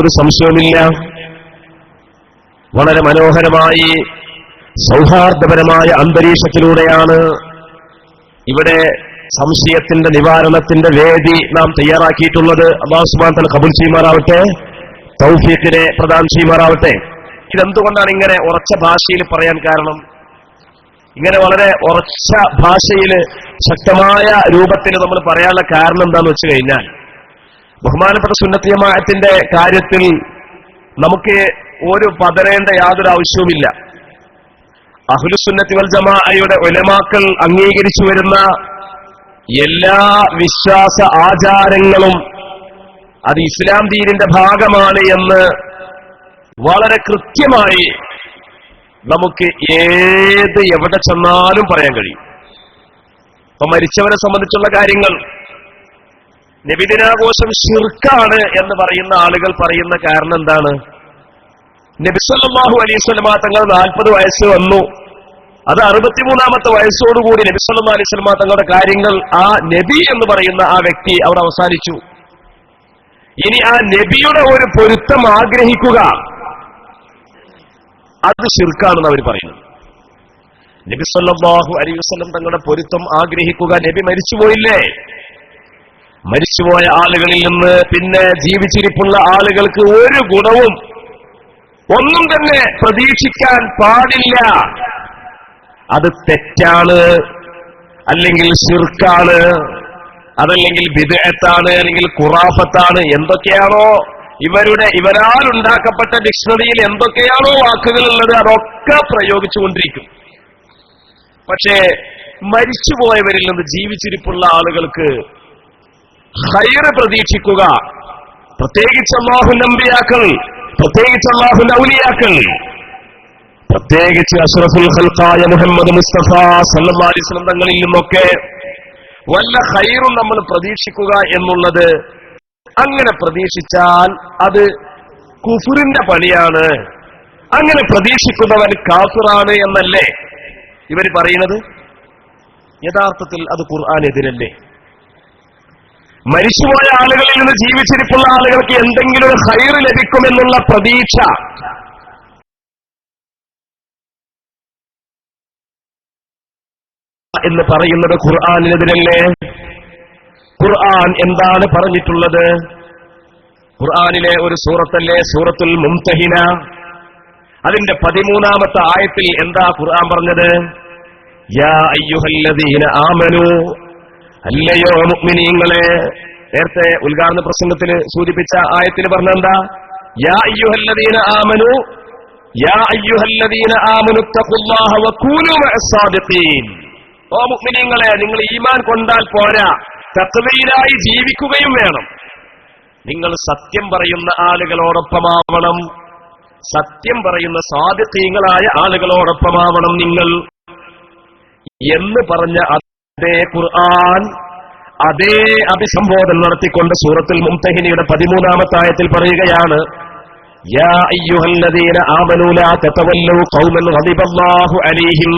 ഒരു സംശയവുമില്ല. വളരെ മനോഹരമായി സൗഹാർദ്ദപരമായ അന്തരീക്ഷത്തിലൂടെയാണ് ഇവിടെ സംശയത്തിന്റെ നിവാരണത്തിന്റെ വേദി നാം തയ്യാറാക്കിയിട്ടുള്ളത്. അല്ലാഹു സുബ്ഹാനഹു വ തആല ഖബൂൽ ചെയ്യുമാറാവട്ടെ, തൗഫീഖിനെ പ്രദാനം ചെയ്യുമാറാവട്ടെ. ഇതെന്തുകൊണ്ടാണ് ഇങ്ങനെ ഉറച്ച ഭാഷയിൽ പറയാൻ കാരണം? ഇങ്ങനെ വളരെ ഉറച്ച ഭാഷയിൽ ശക്തമായ രൂപത്തിൽ നമ്മൾ പറയാനുള്ള കാരണം എന്താന്ന് വെച്ച് കഴിഞ്ഞാൽ, ബഹുമാനപ്പെട്ട സുന്നത്ത് ജമാഅത്തിന്റെ കാര്യത്തിൽ നമുക്ക് ഒരു പതറേണ്ട യാതൊരു ആവശ്യവുമില്ല. അഹ്ലുസുന്നത്തി വൽ ജമാഅയുടെ ഉലമാക്കൾ അംഗീകരിച്ചു വരുന്ന എല്ലാ വിശ്വാസ ആചാരങ്ങളും അത് ഇസ്ലാം ദീനിന്റെ ഭാഗമാണ് എന്ന് വളരെ കൃത്യമായി നമുക്ക് എവിടെ ചെന്നാലും പറയാൻ കഴിയും. ഇപ്പൊ മരിച്ചവരെ സംബന്ധിച്ചുള്ള കാര്യങ്ങൾ, നബിദിനാഘോഷം ശിർക്കാണ് എന്ന് പറയുന്ന ആളുകൾ പറയുന്ന കാരണം എന്താണ്? നബി സല്ലല്ലാഹു അലൈഹി വസല്ലം തങ്ങൾ 40 വയസ്സ് വന്നു, അത് 63ാമത്തെ വയസ്സോടുകൂടി നബി സല്ലല്ലാഹു അലൈഹി വസല്ലം തങ്ങളുടെ കാര്യങ്ങൾ ആ നബി എന്ന് പറയുന്ന ആ വ്യക്തി അവർ അവസാനിച്ചു. ഇനി ആ നബിയുടെ ഒരു പൊരുത്തം ആഗ്രഹിക്കുക, അത് ശിർക്കാണെന്ന് അവർ പറയുന്നത്. നബി സല്ലല്ലാഹു അലൈഹി വസല്ലം തങ്ങളുടെ പൊരുത്തം ആഗ്രഹിക്കുക, നബി മരിച്ചുപോയില്ലേ? മരിച്ചുപോയ ആളുകളിൽ നിന്ന് പിന്നെ ജീവിച്ചിരിപ്പുള്ള ആളുകൾക്ക് ഒരു ഗുണവും ഒന്നും തന്നെ പ്രതീക്ഷിക്കാൻ പാടില്ല. അത് തെറ്റാണ്, അല്ലെങ്കിൽ ശിർക്കാണ്, അതല്ലെങ്കിൽ ബിദ്അത്താണ്, അല്ലെങ്കിൽ ഖുറാഫത്താണ്. എന്തൊക്കെയാണോ ഇവരാൽ ഉണ്ടാക്കപ്പെട്ട ഡിക്ഷണറിയിൽ എന്തൊക്കെയാണോ വാക്കുകളുള്ളത് അതൊക്കെ പ്രയോഗിച്ചുകൊണ്ടിരിക്കും. പക്ഷേ മരിച്ചുപോയവരിൽ നിന്ന് ജീവിച്ചിരിപ്പുള്ള ആളുകൾക്ക് ഖൈർ പ്രതീക്ഷിക്കുക, പ്രത്യേകിച്ച് അല്ലാഹുവിന്റെ അമ്പിയാക്കൾ, പ്രത്യേകിച്ച് അല്ലാഹുവിന്റെ ഔലിയാക്കൾ, പ്രത്യേകിച്ച് അഷ്റഫുൽ ഖൽഖായ മുഹമ്മദ് മുസ്തഫ സല്ലല്ലാഹു അലൈഹി വസല്ലം തങ്ങളിൽ നിന്നൊക്കെ വല്ല ഖൈറും നമ്മൾ പ്രതീക്ഷിക്കുക എന്നുള്ളത്, അങ്ങനെ പ്രതീക്ഷിച്ചാൽ അത് കുഫറിന്റെ പണിയാണ്. അങ്ങനെ പ്രതീക്ഷിക്കുന്നവൻ കാഫിറാണ് എന്നല്ലേ ഇവർ പറയുന്നത്? യഥാർത്ഥത്തിൽ അത് ഖുർആനെതിരല്ലേ? മരിച്ചുപോയ ആളുകളിൽ നിന്ന് ജീവിച്ചിരിപ്പുള്ള ആളുകൾക്ക് എന്തെങ്കിലും ഒരു ഖൈർ ലഭിക്കുമെന്നുള്ള പ്രതീക്ഷ എന്ന് പറയുന്നത് ഖുർആനെതിരല്ലേ? ഖുർആൻ എന്താണ് പറഞ്ഞിട്ടുള്ളത്? ഖുർആനിലെ ഒരു സൂറത്തല്ലേ സൂറത്തുൽ മുംതഹിന. അതിന്റെ 13ാമത്തെ ആയത്തിൽ എന്താ ഖുർആൻ പറഞ്ഞത്? യാ അയ്യുഹല്ലദീന ആമനൂ, അല്ലയോ മുഅ്മിനീങ്ങളെ. നേരത്തെ ഉദ്ഘാടന പ്രസംഗത്തിൽ സൂചിപ്പിച്ച ആയത്തിൽ പറഞ്ഞെന്താ? യാ അയ്യുഹല്ലദീന ആമനൂ, യാ അയ്യുഹല്ലദീന ആമനു തഖുല്ലാഹ വകൂനൂ മഅസ്സാദിഖീൻ. ഓ മുഅ്മിനീങ്ങളെ, നിങ്ങൾ ഈമാൻ കൊണ്ടാൽ പോരാ, തഖ്വയിലായി ജീവിക്കുകയും വേണം. നിങ്ങൾ സത്യം പറയുന്ന ആളുകളോടൊപ്പമാവണം, സത്യം പറയുന്ന സാദിഖീങ്ങളായ ആളുകളോടൊപ്പമാവണം നിങ്ങൾ എന്ന് പറഞ്ഞ അതേ ഖുർആൻ അതേ അഭിസംബോധന നടത്തിക്കൊണ്ട് സൂറത്തുൽ മുംതഹിനയുടെ 13ാമത്തെ ആയത്തിൽ പറയുകയാണ്, യാ അയ്യുഹല്ലദീന ആമനൂ ലാ തതവല്ലൂ ഖൗമൻ ഗളിബല്ലാഹു അലൈഹിം.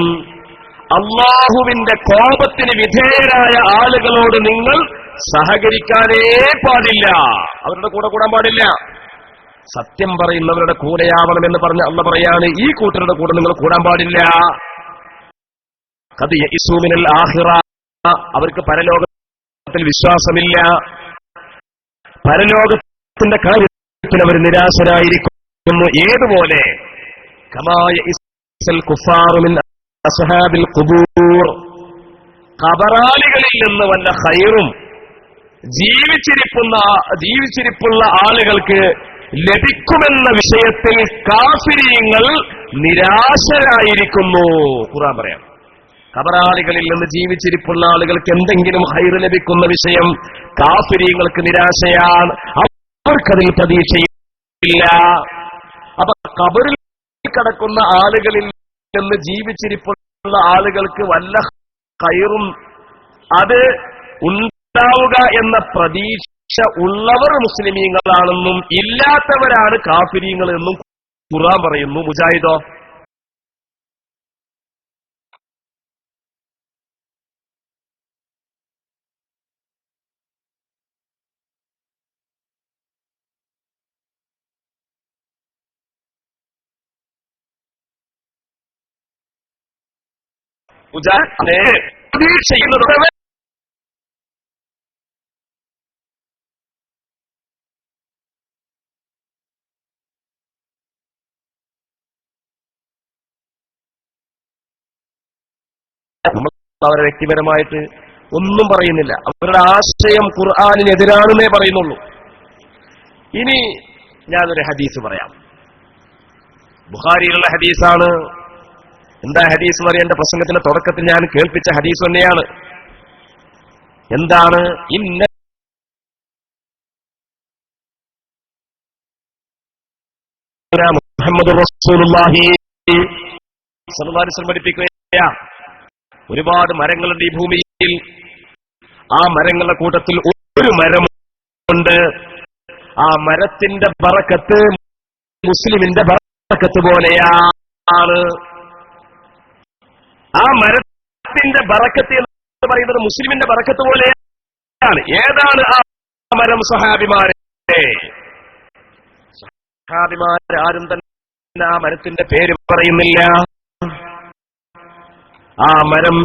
അല്ലാഹുവിന്റെ കോപത്തിന് വിധേയരായ ആളുകളോട് നിങ്ങൾ സഹകരിക്കാനേ പാടില്ല, അവരുടെ കൂടെ കൂടാൻ പാടില്ല. സത്യം പറയുന്നവരുടെ കൂടെയാവണമെന്ന് പറഞ്ഞ അല്ലാഹു പറയാണ്, ഈ കൂട്ടരുടെ കൂടെ നിങ്ങൾ കൂടാൻ പാടില്ല. ഖദ് യഇസൂ മിനൽ ആഖിറ, അവർക്ക് പരലോകത്തിൽ വിശ്വാസമില്ല, പരലോകത്തിന്റെ കാര്യത്തിൽ അവർ നിരാശരായിരിക്കുന്നു. ഏതുപോലെ കമാ യഇസൽ കുഫാറു മിൻ അസ്ഹാബിൽ ഖുബൂർ, ഖബറാളികളിൽ നിന്ന് വല്ല ഖൈറും ജീവിച്ചിരിപ്പുള്ള ആളുകൾക്ക് ലഭിക്കുമെന്ന വിഷയത്തിൽ കാഫിരീങ്ങൾ നിരാശരായിരിക്കുന്നു. ഖുർആൻ പറയാം, ഖബറാളികളിൽ നിന്ന് ജീവിച്ചിരിപ്പുള്ള ആളുകൾക്ക് എന്തെങ്കിലും ഖൈർ ലഭിക്കുന്ന വിഷയം കാഫിരീങ്ങൾക്ക് നിരാശയാണ്, അവർക്കതിൽ പ്രതീക്ഷയില്ല. അപ്പൊ ഖബറിൽ കിടക്കുന്ന ആളുകളിൽ നിന്ന് ജീവിച്ചിരിപ്പുള്ള ആളുകൾക്ക് വല്ല ഖൈറും അത് ഉണ്ടാവുക എന്ന പ്രതീക്ഷ ഉള്ളവർ മുസ്ലിമീങ്ങളാണെന്നും ഇല്ലാത്തവരാണ് കാഫിരീങ്ങൾ എന്നും ഖുർആൻ പറയുന്നു. മുജാഹിദോ? ചെയ്യുന്നത് അവരെ വ്യക്തിപരമായിട്ട് ഒന്നും പറയുന്നില്ല. അവരുടെ ആശയം ഖുർആനിനെതിരാണെന്നേ പറയുന്നുള്ളൂ. ഇനി ഞാനൊരു ഹദീസ് പറയാം. ബുഖാരിയിലുള്ള ഹദീസാണ്. എന്താ ഹദീസ് എന്ന് പറയാൻ എന്റെ പ്രസംഗത്തിന്റെ തുടക്കത്തിൽ ഞാൻ കേൾപ്പിച്ച ഹദീസ് തന്നെയാണ്. എന്താണ്? ഇന്ന മുഹമ്മദ് റസൂലുള്ളാഹി സ്വല്ലല്ലാഹു അലൈഹി വസല്ലം പഠിപ്പിക്കുകയാ, ഒരുപാട് മരങ്ങളുണ്ട് ഈ ഭൂമിയിൽ. ആ മരങ്ങളുടെ കൂട്ടത്തിൽ ഒരു മരമുണ്ട്. ആ മരത്തിന്റെ ബറക്കത്ത് മുസ്ലിമിന്റെ ബറക്കത്ത് പോലെയാണ്. ആ മരത്തിന്റെ ബറക്കത്ത് എന്ന് പറയുന്നത് മുസ്ലിമിന്റെ ബറക്കത്ത് പോലെയാണ്. ഏതാണ് ആ മരം? സഹാബിമാരെ. സഹാബിമാരാരും തന്നെ ആ മരത്തിന്റെ പേര് പറയുന്നില്ല. ആ മരം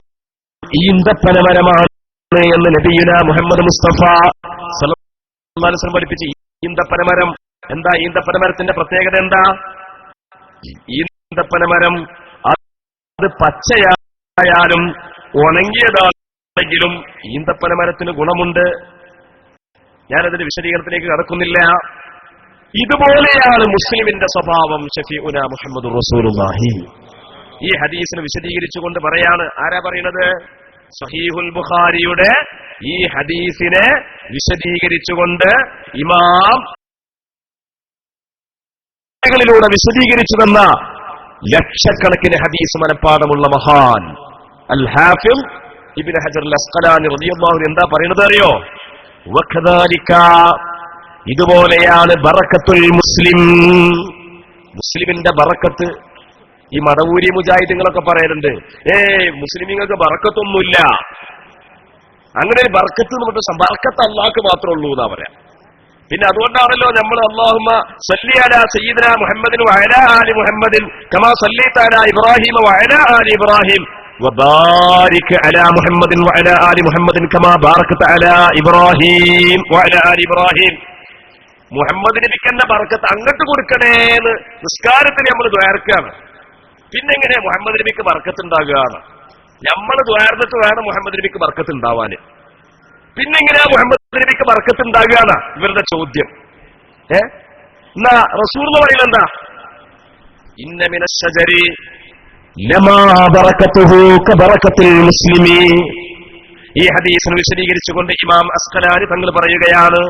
ഈന്തപ്പന മരമാണ് എന്ന് നബിയുനാ മുഹമ്മദ് മുസ്തഫ സല്ലല്ലാഹു അലൈഹി വസല്ലം പഠിപ്പിച്ചു. ഈന്തപ്പന മരം എന്താ? ഈന്തപ്പന മരത്തിന്റെ പ്രത്യേകത എന്താ? ഈന്തപ്പന മരം അത് പച്ചയായാലും ഉണങ്ങിയതാണെങ്കിലും ഈന്തപ്പന മരത്തിന് ഗുണമുണ്ട്. ഞാനതിന്റെ വിശദീകരണത്തിലേക്ക് കടക്കുന്നില്ല. ഇതുപോലെയാണ് മുസ്ലിമിന്റെ സ്വഭാവം. ഷഫീഉനാ മുഹമ്മദ് റസൂലുള്ളാഹി ഈ ഹദീസിനെ വിശദീകരിച്ചുകൊണ്ട് പറയാണ്. ആരാ പറയുന്നത്? സഹീഹുൽ ബുഖാരിയുടെ ഈ ഹദീസിനെ വിശദീകരിച്ചുകൊണ്ട് ഇമാം ിലൂടെ വിശദീകരിച്ചു തന്ന ലക്ഷക്കണക്കിന് ഹദീസ് മനപ്പാടമുള്ള മഹാൻ അൽ ഹാഫിദ് ഇബ്നു ഹജർ അൽ അസ്ഖലാനി റളിയല്ലാഹു അൻഹു എന്താ പറയുന്നത് അറിയോ? വഖദാലിക, ഇതുപോലെയാണ് ബറക്കത്തുൽ മുസ്ലിം, മുസ്ലിമിന്റെ ബറക്കത്ത്. ഈ മടവൂരി മുജാഹിദുകളൊക്കെ പറയലുണ്ട്, മുസ്ലിമീങ്ങൾക്ക് ബറക്കത്തൊന്നുമില്ല. അങ്ങനെ ഒരു ബർക്കത്ത് നമുക്ക് ബർക്കത്ത് അല്ലാഹ്ക്ക് മാത്രമേ ഉള്ളൂ എന്നാ പറയാം. പിന്നെ അതുകൊണ്ടാണല്ലോ നമ്മൾ അല്ലാഹുമ്മ സല്ലി അലാ സയ്യിദിനാ മുഹമ്മദിൻ വഅലാ ആലി മുഹമ്മദിൻ കമാ സല്ലൈത അലാ ഇബ്രാഹീമ വഅലാ ആലി ഇബ്രാഹീം വബാരിക് അലാ മുഹമ്മദിൻ വഅലാ ആലി മുഹമ്മദിൻ കമാ ബാറക്ത അലാ ഇബ്രാഹീം വഅലാ ആലി ഇബ്രാഹീം. മുഹമ്മദ് നബിക്ക് തന്നെ ബർക്കത്ത് അങ്ങോട്ട് കൊടുക്കണേന്ന് നിസ്കാരത്തിൽ നമ്മൾ ദ്വാരക്കാണ്. പിന്നെ എങ്ങനെ മുഹമ്മദ് നബിക്ക് ബർക്കത്ത് ഉണ്ടാകുകയാണ്? നമ്മൾ ദ്വാരന്നിട്ട് വേണം മുഹമ്മദ് നബിക്ക് ബർക്കത്ത് ഉണ്ടാവാന്. പിന്നെങ്ങനെയാ മുഹമ്മദ് നബിക്ക് ബർക്കത്ത് ഉണ്ടാകുകയാണ് ഇവരുടെ ചോദ്യം. എന്നാ റസൂൽ എന്ന് പറയുന്നത് എന്താ? ഇന്ന മിനശ് ശജരി ലമാ ബറകതുഹു കബറകത്തിൽ മുസ്ലിമി. ഈ ഹദീസിനെ വിശദീകരിച്ചുകൊണ്ട് ഇമാം അസ്ഖലാനി തങ്ങൾ പറയുകയാണ്,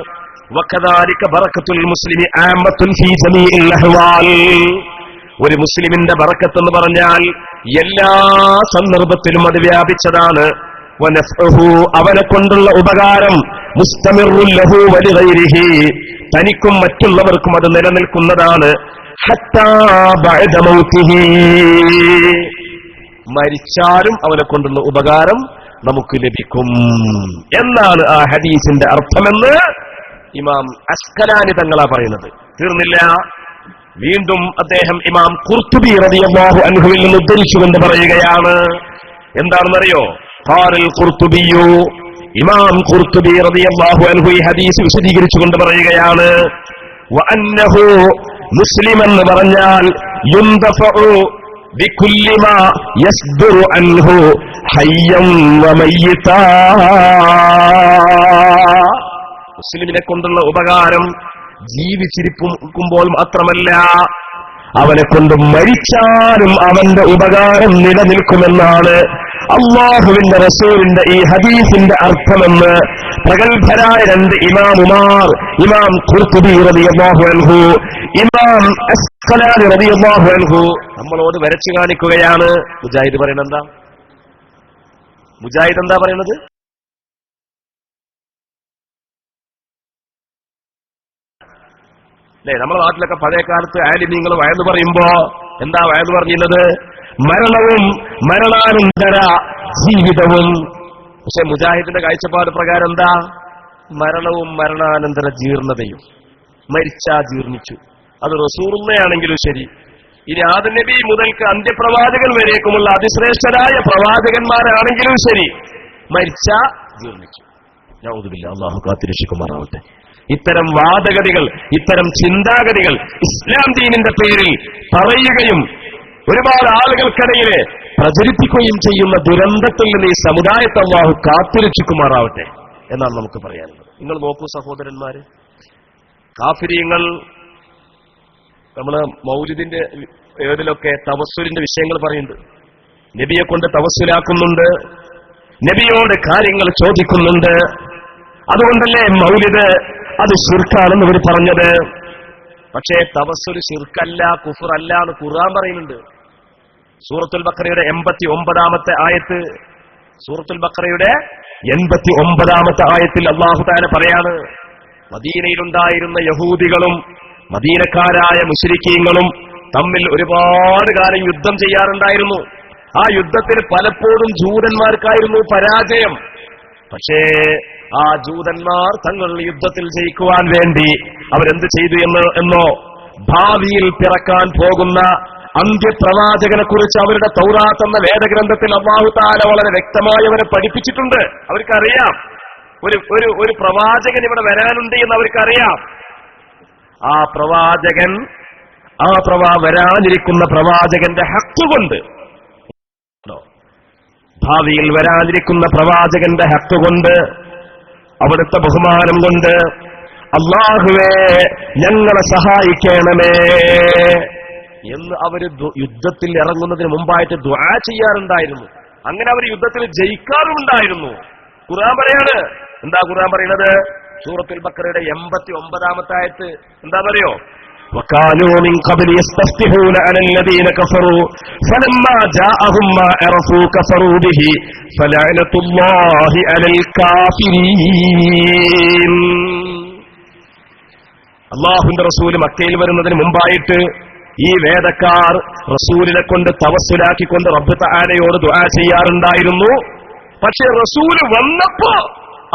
വകദാലിക ബറകത്തുൽ മുസ്ലിമി ആമത്തുൻ ഫീ ജമീഇൽ അഹ്വാൽ. ഒരു മുസ്ലിമിന്റെ ബറക്കത്ത് എന്ന് പറഞ്ഞാൽ എല്ലാ സന്ദർഭത്തിലും അത് വ്യാപിച്ചതാണ്. വനഫ്ഉഹു, അവനെ കൊണ്ടുള്ള ഉപകാരം മുസ്തമിറുൻ ലഹു വലിഗൈരിഹി, തനിക്കും മറ്റുള്ളവർക്കും അത് നിലനിൽക്കുന്നതാണ്. ഹത്താ ബഅദ മൗതിഹി, മരിച്ചാലും അവനെ കൊണ്ടുള്ള ഉപകാരം നമുക്ക് ലഭിക്കും എന്നാണ് ആ ഹദീസിന്റെ അർത്ഥമെന്ന് ഇമാം അസ്ഖലാനി തങ്ങളാ പറയുന്നത്. തീർന്നില്ല, വീണ്ടും അദ്ദേഹം ഇമാം ഖുർത്തുബി റളിയല്ലാഹു അൻഹുവിൽ നിന്ന് ഉദ്ധരിച്ചുകൊണ്ട് പറയുകയാണ്. എന്താണെന്നറിയോ? ഖാലൽ ഖുർത്തുബിയു, ഇമാം ഖുർത്തുബി റളിയല്ലാഹു അൻഹു ഈ ഹദീസ് വിശദീകരിച്ചുകൊണ്ട് പറയുകയാണ്, വഅന്നഹു മുസ്ലിം എന്ന് പറഞ്ഞാൽ യുൻദഫഉ ബികുല്ലി മാ യസ്ദുറു അൻഹു ഹയ്യം വമയ്യിതാ. മുസ്ലിമിനെ കൊണ്ടുള്ള ഉപകാരം ജീവിച്ചിരിക്കുമ്പോൾ മാത്രമല്ല, അവനെ കൊണ്ട് മരിച്ചാലും അവന്റെ ഉപകാരം നിലനിൽക്കുമെന്നാണ് അല്ലാഹുവിന്റെ റസൂലിന്റെ ഈ ഹദീസിന്റെ അർത്ഥമെന്ന് പ്രഗത്ഭരായ രണ്ട് ഇമാമുമാർ, ഇമാം ഖുർത്തുബി റളിയല്ലാഹു അൻഹു, ഇമാം അസ്ഖലാനി റളിയല്ലാഹു അൻഹു നമ്മളോട് വരച്ചു കാണിക്കുകയാണ്. മുജാഹിദ് പറയുന്നത് എന്താ? മുജാഹിദ് എന്താ പറയുന്നത്? അല്ലെ, നമ്മുടെ നാട്ടിലൊക്കെ പഴയ കാലത്ത് ആലിമീങ്ങൾ വയന്ന് പറയുമ്പോ എന്താ വയന്ന് പറഞ്ഞിരുന്നത്? മരണവും മരണാനന്തര ജീവിതവും. പക്ഷെ മുജാഹിദിന്റെ കാഴ്ചപ്പാട് പ്രകാരം എന്താ? മരണവും മരണാനന്തര ജീർണതയും. മരിച്ചാ ജീർണിച്ചു. അത് റസൂലുള്ളയാണെങ്കിലും ശരി, ഇനി ആദം നബി മുതൽക്ക് അന്ത്യപ്രവാചകൻ വരേക്കുമുള്ള അതിശ്രേഷ്ഠരായ പ്രവാചകന്മാരാണെങ്കിലും ശരി മരിച്ച ജീർണിക്കും. നഊദുബില്ലാ, അല്ലാഹു കാത്തുരക്ഷിക്കുമാറാവട്ടെ. ഇത്തരം വാദഗതികൾ, ഇത്തരം ചിന്താഗതികൾ ഇസ്ലാം ദീനിന്റെ പേരിൽ പറയുകയും ഒരുപാട് ആളുകൾക്കിടയിൽ പ്രചരിപ്പിക്കുകയും ചെയ്യുന്ന ദുരന്തത്തിൽ നിന്ന് ഈ സമുദായത്തെ അല്ലാഹു കാത്തുരക്ഷിക്കുമാറാവട്ടെ എന്നാണ് നമുക്ക് പറയാനുള്ളത്. നിങ്ങൾ നോക്കൂ സഹോദരന്മാര്, കാഫിരീങ്ങൾ നമ്മള് മൗലിദിന്റെ ഏതിലൊക്കെ തവസ്സുലിന്റെ വിഷയങ്ങൾ പറയുന്നുണ്ട്. നബിയെ കൊണ്ട് തവസ്സുലാക്കുന്നുണ്ട്, നബിയോട് കാര്യങ്ങൾ ചോദിക്കുന്നുണ്ട്. അതുകൊണ്ടല്ലേ മൗലിദ് അത് ശിർക്കാണെന്ന് ഇവർ പറഞ്ഞത്. പക്ഷേ തവസ്സുൽ ശിർക്കല്ല, കുഫ്റല്ല എന്ന് ഖുർആൻ പറയുന്നുണ്ട്. സൂറത്തുൽ ബഖറയുടെ 89-ാമത്തെ ആയത്ത്, സൂറത്തുൽ ബഖറയുടെ 89-ാമത്തെ ആയത്തിൽ അല്ലാഹു തആല പറയാണ്, മദീനയിലുണ്ടായിരുന്ന യഹൂദികളും മദീനക്കാരായ മുശ്രിക്കീങ്ങളും തമ്മിൽ ഒരുപാട് കാലം യുദ്ധം ചെയ്യാറുണ്ടായിരുന്നു. ആ യുദ്ധത്തിൽ പലപ്പോഴും ജൂതന്മാർക്കായിരുന്നു പരാജയം. പക്ഷേ ആ ജൂതന്മാർ തങ്ങൾ യുദ്ധത്തിൽ ജയിക്കുവാൻ വേണ്ടി അവരെന്ത് ചെയ്തു എന്നോ, ഭാവിയിൽ പിറക്കാൻ പോകുന്ന അന്ത്യപ്രവാചകനെ കുറിച്ച് അവരുടെ തൗറാത്ത് എന്ന വേദഗ്രന്ഥത്തിൽ അല്ലാഹു തആല വളരെ വ്യക്തമായി അവരെ പഠിപ്പിച്ചിട്ടുണ്ട്. അവർക്കറിയാം ഒരു പ്രവാചകൻ ഇവിടെ വരാനുണ്ട് എന്ന് അവർക്കറിയാം. ആ പ്രവാചകൻ വരാനിരിക്കുന്ന പ്രവാചകന്റെ ഹക്ക് കൊണ്ട്, ഭാവിയിൽ വരാനിരിക്കുന്ന പ്രവാചകന്റെ ഹക്ക് കൊണ്ട്, അവിടുത്തെ ബഹുമാനം കൊണ്ട് അല്ലാഹുവേ ഞങ്ങളെ സഹായിക്കണമേ എന്ന് അവര് യുദ്ധത്തിൽ ഇറങ്ങുന്നതിന് മുമ്പായിട്ട് ദുആ ചെയ്യാറുണ്ടായിരുന്നു. അങ്ങനെ അവർ യുദ്ധത്തിൽ ജയിക്കാറുണ്ടായിരുന്നു. ഖുർആൻ പറയാണ്, എന്താ ഖുർആൻ പറയുന്നത്? സൂറത്തുൽ ബഖറയുടെ 89-ാമത്തെ ആയത്ത് എന്താ പറയോ? وكانوا من قبل يستفتحون على الذين كفروا فلما جاءهم ما عرفوا كفروا به فلعنة الله على الكافرين. അല്ലാഹുവിന്റെ റസൂൽ മക്കയിൽ വരുന്നതിന് മുമ്പായിട്ട് ഈ വേദക്കാർ റസൂലിനെ കൊണ്ട് തവസ്സുലാക്കിക്കൊണ്ട് റബ്ബ് തആലയോട് ദുആ ചെയ്യാറുണ്ടായിരുന്നു. പക്ഷേ റസൂല് വന്നപ്പോ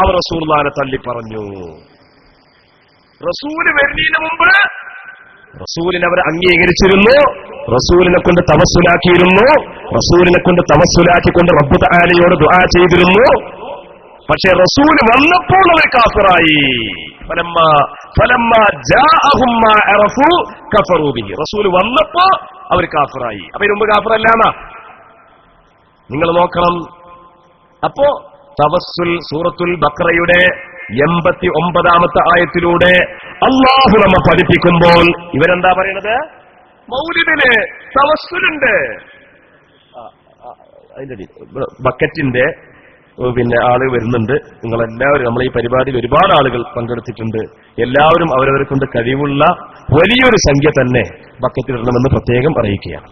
അവർ റസൂലുള്ളാഹിനെ തള്ളി പറഞ്ഞു. റസൂല് വരുന്നതിന് മുമ്പ് റസൂലിനെ അവർ അംഗീകരിച്ചിരുന്നു, റസൂലിനെ കൊണ്ട് തവസ്സുലാക്കിയിരുന്നു, റസൂലിനെ കൊണ്ട് തവസ്സുലാക്കിക്കൊണ്ട് റബ്ബ് തആലയോട് ദുആ ചെയ്തിരുന്നു. പക്ഷേ റസൂൽ വന്നപ്പോൾ അവർ കാഫിറായി. ഫലമ്മാ ജാഅഹും മാ അറഫു കഫറൂ ബിഹി. റസൂൽ വന്നപ്പോ അവർ കാഫിറായി. അപ്പൊ ഇതിനു മുമ്പ് കാഫിറല്ലാന്നാ നിങ്ങൾ നോക്കണം. അപ്പോ തവസ്സുൽ സൂറത്തുൽ ബഖറയുടെ 89-ാമത്തെ ആയത്തിലൂടെ അല്ലാഹു നമ്മെ പഠിപ്പിക്കുമ്പോൾ ഇവരെന്താ പറയുന്നത്? മൗലിദിന് തവസ്സുലുണ്ട്. അതിന്റെ ബക്കറ്റിന്റെ ആള് വരുന്നുണ്ട്. നിങ്ങളെല്ലാവരും നമ്മളെ ഈ പരിപാടിയിൽ ഒരുപാട് ആളുകൾ പങ്കെടുത്തിട്ടുണ്ട്. എല്ലാവരും അവരവരെ കൊണ്ട് കഴിവുള്ള വലിയൊരു സംഖ്യ തന്നെ ബക്കറ്റിലിടണമെന്ന് പ്രത്യേകം അറിയിക്കുകയാണ്.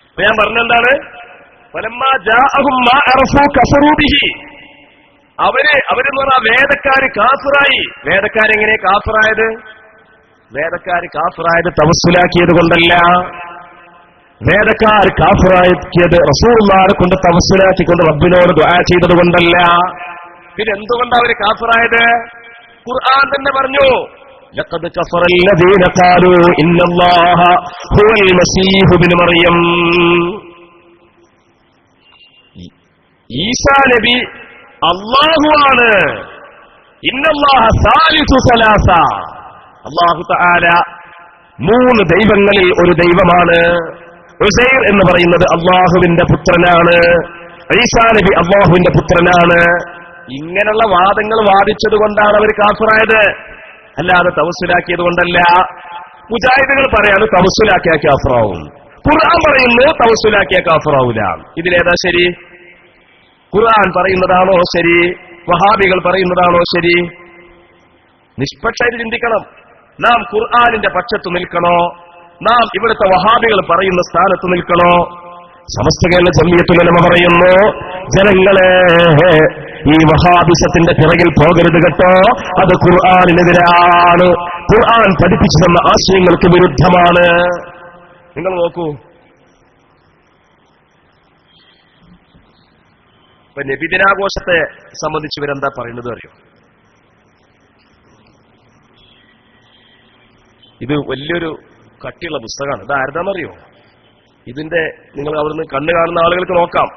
അപ്പൊ ഞാൻ പറഞ്ഞെന്താണ്? ഫലമ്മാ ജാഅഹും മാ അറഫൂ കഫറൂ ബിഹി. അവരെന്ന് പറഞ്ഞാൽ വേദക്കാര് കാഫിറായി. വേദക്കാരെങ്ങനെ കാഫിറായത്? വേദക്കാര് കാഫിറായത് തവസ്സുലാക്കിയത് കൊണ്ടല്ല. വേദക്കാർ കാഫിറാക്കിയത് റസൂലുള്ളാഹിനെ കൊണ്ട് തവസ്സുലാക്കിക്കൊണ്ട് റബ്ബിനോട് ദുആ ചെയ്തത് കൊണ്ടല്ല. പിന്നെ എന്തുകൊണ്ടാണ് അവര് കാഫിറായത്? ഖുർആൻ തന്നെ പറഞ്ഞു, ലഖദ് കഫറല്ലദീന ഖാലൂ ഇന്നല്ലാഹ ഹുവൽ മസീഹു ഇബ്നു മറിയം. ഈസാ നബി അല്ലാഹുവാണ്. ഇന്നല്ലാഹ സാലിസു സലാസ. അല്ലാഹു തആല 3 ദൈവങ്ങളിൽ ഒരു ദൈവമാണ്. ഉസൈർ എന്ന് പറയുന്നത് അല്ലാഹുവിന്റെ പുത്രനാണ്. ഈസാ നബി അല്ലാഹുവിന്റെ പുത്രനാണ്. ഇങ്ങനെയുള്ള വാദങ്ങൾ വാദിച്ചത് കൊണ്ടാണ് അവർ കാഫിറായത്, അല്ലാതെ തവസ്സുലാക്കിയത് കൊണ്ടല്ല. മുജാഹിദുകൾ പറയാണ് തവസ്സുലാക്കിയ കാഫിറാവും. ഖുർആൻ പറയുന്നു തവസ്സുലാക്കിയ കാഫിറാവൂല. ഇതിലേതാ ശരി? ഖുർആൻ പറയുന്നതാണോ ശരി? വഹാബികൾ പറയുന്നതാണോ ശരി? നിഷ്പക്ഷമായിട്ട് ചിന്തിക്കണം. നാം ഖുർആനിന്റെ പക്ഷത്ത് നിൽക്കണോ? നാം ഇവിടുത്തെ വഹാബികൾ പറയുന്ന സ്ഥാനത്ത് നിൽക്കണോ? സമസ്ത കേരള ജംഇയ്യത്തുൽ ഉലമ പറയുന്നു, ജനങ്ങളെ ഈ വഹാബിസത്തിന്റെ പിറകിൽ പോകരുത് കേട്ടോ. അത് ഖുർആനിനെതിരാണ്. ഖുർആൻ പഠിപ്പിച്ചു തന്ന ആശയങ്ങൾക്ക് വിരുദ്ധമാണ്. നിങ്ങൾ നോക്കൂ, ഇപ്പൊ നബിദിനാഘോഷത്തെ സംബന്ധിച്ച് ഇവരെന്താ പറയുന്നത് അറിയോ? ഇത് വലിയൊരു കട്ടിയുള്ള പുസ്തകമാണ്. ഇത് ആരുതാണെന്നറിയോ? ഇതിന്റെ നിങ്ങൾ അവിടുന്ന് കണ്ണു കാണുന്ന ആളുകൾക്ക് നോക്കാം.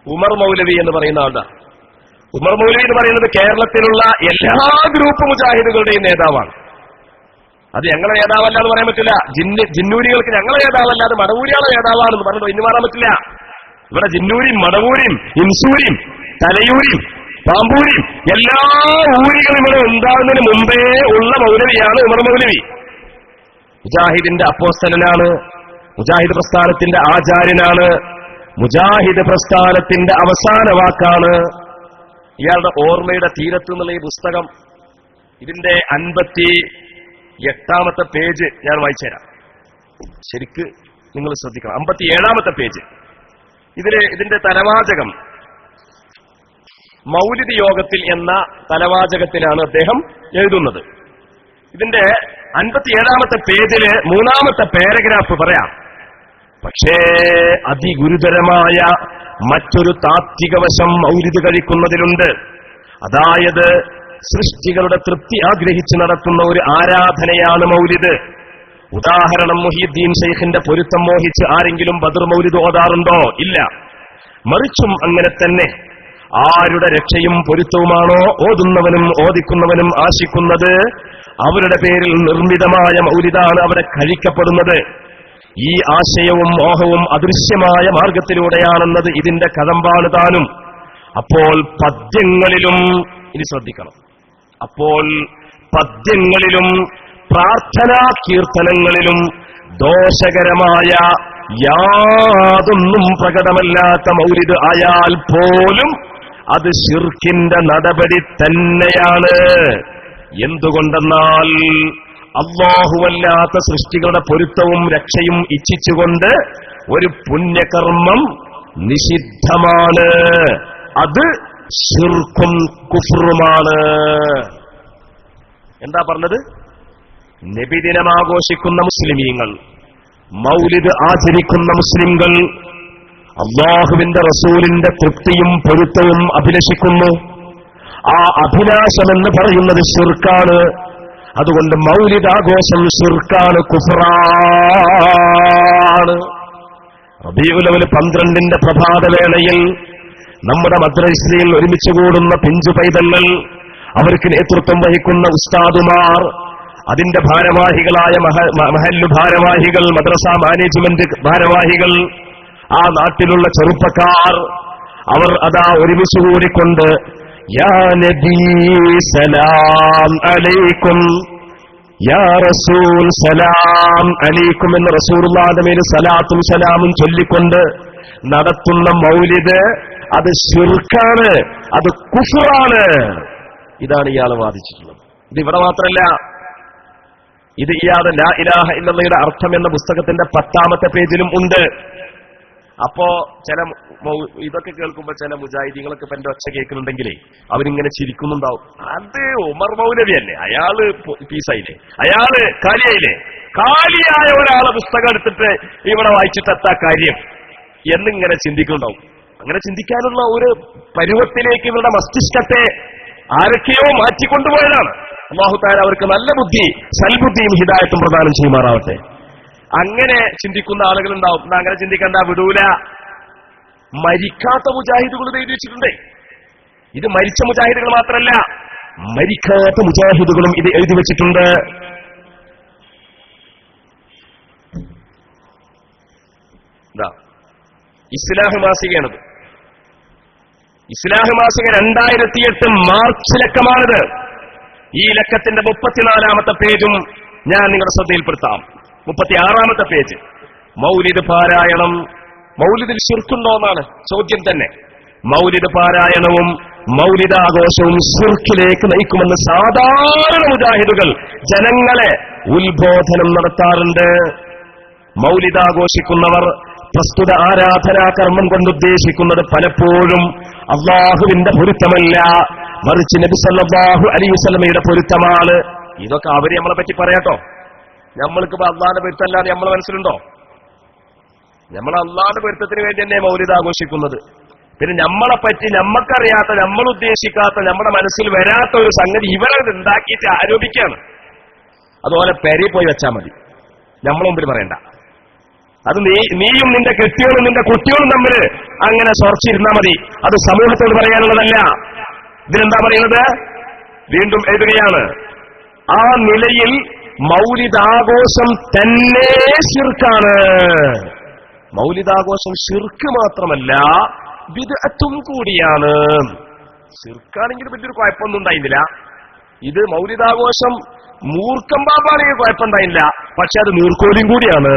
ഉമർ മൗലവി എന്ന് പറയുന്ന ആളുടെ. ഉമർ മൗലവി എന്ന് പറയുന്നത് കേരളത്തിലുള്ള എല്ലാ ഗ്രൂപ്പ് മുജാഹിദുകളുടെയും നേതാവാണ്. അത് ഞങ്ങളെ നേതാവല്ല എന്ന് പറയാൻ പറ്റില്ല. ജിന്നൂരികൾക്ക് ഞങ്ങളെ നേതാവല്ല, അത് മടവൂരിയാളെ നേതാവാണെന്ന് പറഞ്ഞിട്ട് ഇന്ന് മാറാൻ പറ്റില്ല. ഇവിടെ ജിന്നൂരിയും മടവൂരിയും ഇൻസൂരിയും തലയൂരിയും പാമ്പൂരിയും എല്ലാ ഊരികളും ഇവിടെ ഉണ്ടാകുന്നതിന് മുമ്പേ ഉള്ള മൗലവിയാണ് ഉമർ മൗലവി. മുജാഹിദിന്റെ അപ്പോസ്തലനാണ്, മുജാഹിദ് പ്രസ്ഥാനത്തിന്റെ ആചാര്യനാണ്, മുജാഹിദ് പ്രസ്ഥാനത്തിന്റെ അവസാന വാക്കാണ്. ഇയാളുടെ ഓർമ്മയുടെ തീരത്ത് എന്നുള്ള ഈ പുസ്തകം, ഇതിന്റെ 58-ാമത്തെ പേജ് ഞാൻ വായിച്ചുതരാം. ശരിക്ക് നിങ്ങൾ ശ്രദ്ധിക്കണം. 57-ാമത്തെ പേജ്. ഇതിന്റെ തലവാചകം മൗലിദ് യോഗത്തിൽ എന്ന തലവാചകത്തിലാണ് അദ്ദേഹം എഴുതുന്നത്. ഇതിന്റെ 57-ാമത്തെ പേജില് 3-ാമത്തെ പാരഗ്രാഫ് പറയാം. പക്ഷേ അതിഗുരുതരമായ മറ്റൊരു താത്വിക വശം മൗലിദ് കഴിക്കുന്നതിലുണ്ട്. അതായത് സൃഷ്ടികളുടെ തൃപ്തി ആഗ്രഹിച്ച് നടത്തുന്ന ഒരു ആരാധനയാണ് മൗലിദ്. ഉദാഹരണം, മുഹീദ്ദീൻ ശൈഖിന്റെ പൊരുത്തം മോഹിച്ച് ആരെങ്കിലും ബദർ മൗലിദ് ഓതാറുണ്ടോ? ഇല്ല. മറിച്ചും അങ്ങനെ തന്നെ. ആരുടെ രക്ഷയും പൊരുത്തവുമാണോ ഓതുന്നവനും ഓദിക്കുന്നവനും ആശിക്കുന്നത്, അവരുടെ പേരിൽ നിർമ്മിതമായ മൗലിദാണ് അവിടെ കഴിക്കപ്പെടുന്നത്. ഈ ആശയവും മോഹവും അദൃശ്യമായ മാർഗത്തിലൂടെയാണെന്നത് ഇതിന്റെ കഴമ്പാണ് താനും. അപ്പോൾ പദ്യങ്ങളിലും, ഇനി ശ്രദ്ധിക്കണം, അപ്പോൾ പദ്യങ്ങളിലും പ്രാർത്ഥനാ കീർത്തനങ്ങളിലും ദോഷകരമായ യാതൊന്നും പ്രകടമല്ലാത്ത മൗലിദ് ആയാൽ പോലും അത് ശിർക്കിന്റെ നടപടി തന്നെയാണ്. എന്തുകൊണ്ടെന്നാൽ അല്ലാഹുവല്ലാത്ത സൃഷ്ടികളുടെ പൊരുത്തവും രക്ഷയും ഇച്ഛിച്ചുകൊണ്ട് ഒരു പുണ്യകർമ്മം നിഷിദ്ധമാണ്. അത് ശിർക്കും കുഫ്റുമാണ്. എന്താ പറഞ്ഞത്? നബിദിനം ആഘോഷിക്കുന്ന മുസ്ലിമീങ്ങൾ, മൗലിദ് ആചരിക്കുന്ന മുസ്ലിംകൾ അല്ലാഹുവിന്റെ റസൂലിന്റെ തൃപ്തിയും പൊരുത്തവും അഭിലഷിക്കുന്നു. ആ അഭിലാഷമെന്ന് പറയുന്നത് ശിർക്കാണ്. അതുകൊണ്ട് മൗലിദ് ആഘോഷം ശിർക്കാണ്, കുഫ്റാണ്. റബീഉൽ അവ്വൽ 12 പ്രഭാതവേളയിൽ നമ്മുടെ മദ്രസയിൽ ഒരുമിച്ച് കൂടുന്ന പിഞ്ചു പൈതങ്ങൾ, അവർക്ക് നേതൃത്വം വഹിക്കുന്ന ഉസ്താദുമാർ, അതിന്റെ ഭാരവാഹികളായ മഹല്ലു ഭാരവാഹികൾ, മദ്രസ മാനേജ്മെന്റ് ഭാരവാഹികൾ, ആ നാട്ടിലുള്ള ചെറുപ്പക്കാർ, അവർ അതാ ഒരുമിച്ച് കൂടിക്കൊണ്ട് യാ നബി സലാം അലൈക്കും, യാ റസൂൽ സലാം അലൈക്കും എന്ന് റസൂലുള്ളാഹിന്റെ മേൽ സലാത്തും സലാമും ചൊല്ലിക്കൊണ്ട് നടത്തുന്ന മൗലിദ് അത് ശിർക്കാണ്, അത് കുഫ്റാണ്. ഇതാണ് ഇയാൾ വാദിച്ചിട്ടുള്ളത്. ഇത് ഇവിടെ മാത്രമല്ല, ഇത് ഇയാളുടെ ലാ ഇലാഹ ഇല്ലല്ലാഹയുടെ അർത്ഥം എന്ന പുസ്തകത്തിന്റെ 10-ാമത്തെ പേജിലും ഉണ്ട്. അപ്പോ ഇതൊക്കെ കേൾക്കുമ്പോ ചില മുജാഹിദീങ്ങളൊക്കെ ഇപ്പൊ എന്റെ ഒച്ച കേൾക്കുന്നുണ്ടെങ്കിലേ അവരിങ്ങനെ ചിരിക്കുന്നുണ്ടാവും. അത് ഉമർ മൗലവി അല്ലേ, അയാള് പീസായില്ലേ, അയാള് കാലിയായില്ലേ, കാലിയായ ഒരാളെ പുസ്തകം എടുത്തിട്ട് ഇവിടെ വായിച്ചിട്ടെത്താ കാര്യം എന്നിങ്ങനെ ചിന്തിക്കുന്നുണ്ടാവും. അങ്ങനെ ചിന്തിക്കാനുള്ള ഒരു പരുവത്തിലേക്ക് ഇവരുടെ മസ്തിഷ്കത്തെ ആരൊക്കെയോ മാറ്റിക്കൊണ്ടുപോയതാണ്. അല്ലാഹു തആല അവർക്ക് നല്ല ബുദ്ധി, സൽബുദ്ധിയും ഹിദായത്തും പ്രദാനം ചെയ്യുമാറാവട്ടെ. അങ്ങനെ ചിന്തിക്കുന്ന ആളുകളുണ്ടാവും. അങ്ങനെ ചിന്തിക്കണ്ട, വിടൂല. മരിക്കാത്ത മുജാഹിദുകൾ എഴുതി വെച്ചിട്ടുണ്ട്. ഇത് മരിച്ച മുജാഹിദുകൾ മാത്രമല്ല, മരിക്കാത്ത മുജാഹിദുകളും ഇത് എഴുതി വെച്ചിട്ടുണ്ട്. ഇസ്ലാഹ് മാസികയാണത്. ഇസ്ലാഹ് മാസിക 2008 മാർച്ച് ലക്കമാണിത്. ഈ ലക്കത്തിന്റെ 34-ാമത്തെ പേജും ഞാൻ നിങ്ങളുടെ ശ്രദ്ധയിൽപ്പെടുത്താം. 36-ാമത്തെ പേജ്. മൗലിദ് പാരായണം, മൗലിദിൽ ശിർക്കുണ്ടോ എന്നാണ് ചോദ്യം തന്നെ. മൗലിദ് പാരായണവും മൗലിദാഘോഷവും ശിർക്കിലേക്ക് നയിക്കുമെന്ന് സാധാരണ മുജാഹിദുകൾ ജനങ്ങളെ ഉത്ബോധനം നടത്താറുണ്ട്. മൗലിദാഘോഷിക്കുന്നവർ പ്രസ്തുത ആരാധനാ കർമ്മം കൊണ്ടുദ്ദേശിക്കുന്നത് പലപ്പോഴും അല്ലാഹുവിന്റെ പൊരുത്തമല്ല, മറിച്ച് നബി സല്ലല്ലാഹു അലൈഹി വസല്ലമയുടെ പൊരുത്തമാണ്. ഇതൊക്കെ അവര് നമ്മളെ പറ്റി പറയാട്ടോ. നമ്മൾക്കിപ്പോ അള്ളാന്റെ പൊരുത്തല്ലാതെ നമ്മളെ മനസ്സിലുണ്ടോ? നമ്മൾ അള്ളാന്റെ പൊരുത്തത്തിന് വേണ്ടി തന്നെ മൗലിദ് ആഘോഷിക്കുന്നത്. പിന്നെ നമ്മളെപ്പറ്റി നമ്മക്കറിയാത്ത, നമ്മൾ ഉദ്ദേശിക്കാത്ത, നമ്മുടെ മനസ്സിൽ വരാത്ത ഒരു സംഗതി ഇവരത് ഉണ്ടാക്കിയിട്ട് ആരോപിക്കുകയാണ്. അതുപോലെ പെരി പോയി വെച്ചാൽ മതി. നമ്മളെ മുമ്പിൽ പറയണ്ട. അത് നീയും നിന്റെ കെട്ടിയോളും നിന്റെ കുട്ടിയോളും തമ്മിൽ അങ്ങനെ സ്വർച്ചിരുന്നാ മതി. അത് സമൂഹത്തോട് പറയാനുള്ളതല്ല. ഇതിനെന്താ പറയുന്നത്? വീണ്ടും എഴുതുകയാണ്, ആ നിലയിൽ മൗലിദാഘോഷം തന്നെ ശിർക്കാണ്. മൗലിദാഘോഷം ശിർക്ക് മാത്രമല്ല, ബിദ്അത്തും കൂടിയാണ്. ശിർക്കാണെങ്കിൽ വലിയൊരു കുഴപ്പമൊന്നും ഉണ്ടായിരുന്നില്ല. ഇത് മൗലിദാഘോഷം മൂർഖം പാമ്പാണെങ്കിൽ കുഴപ്പമുണ്ടായില്ല, പക്ഷെ അത് നീർക്കോലിയും കൂടിയാണ്.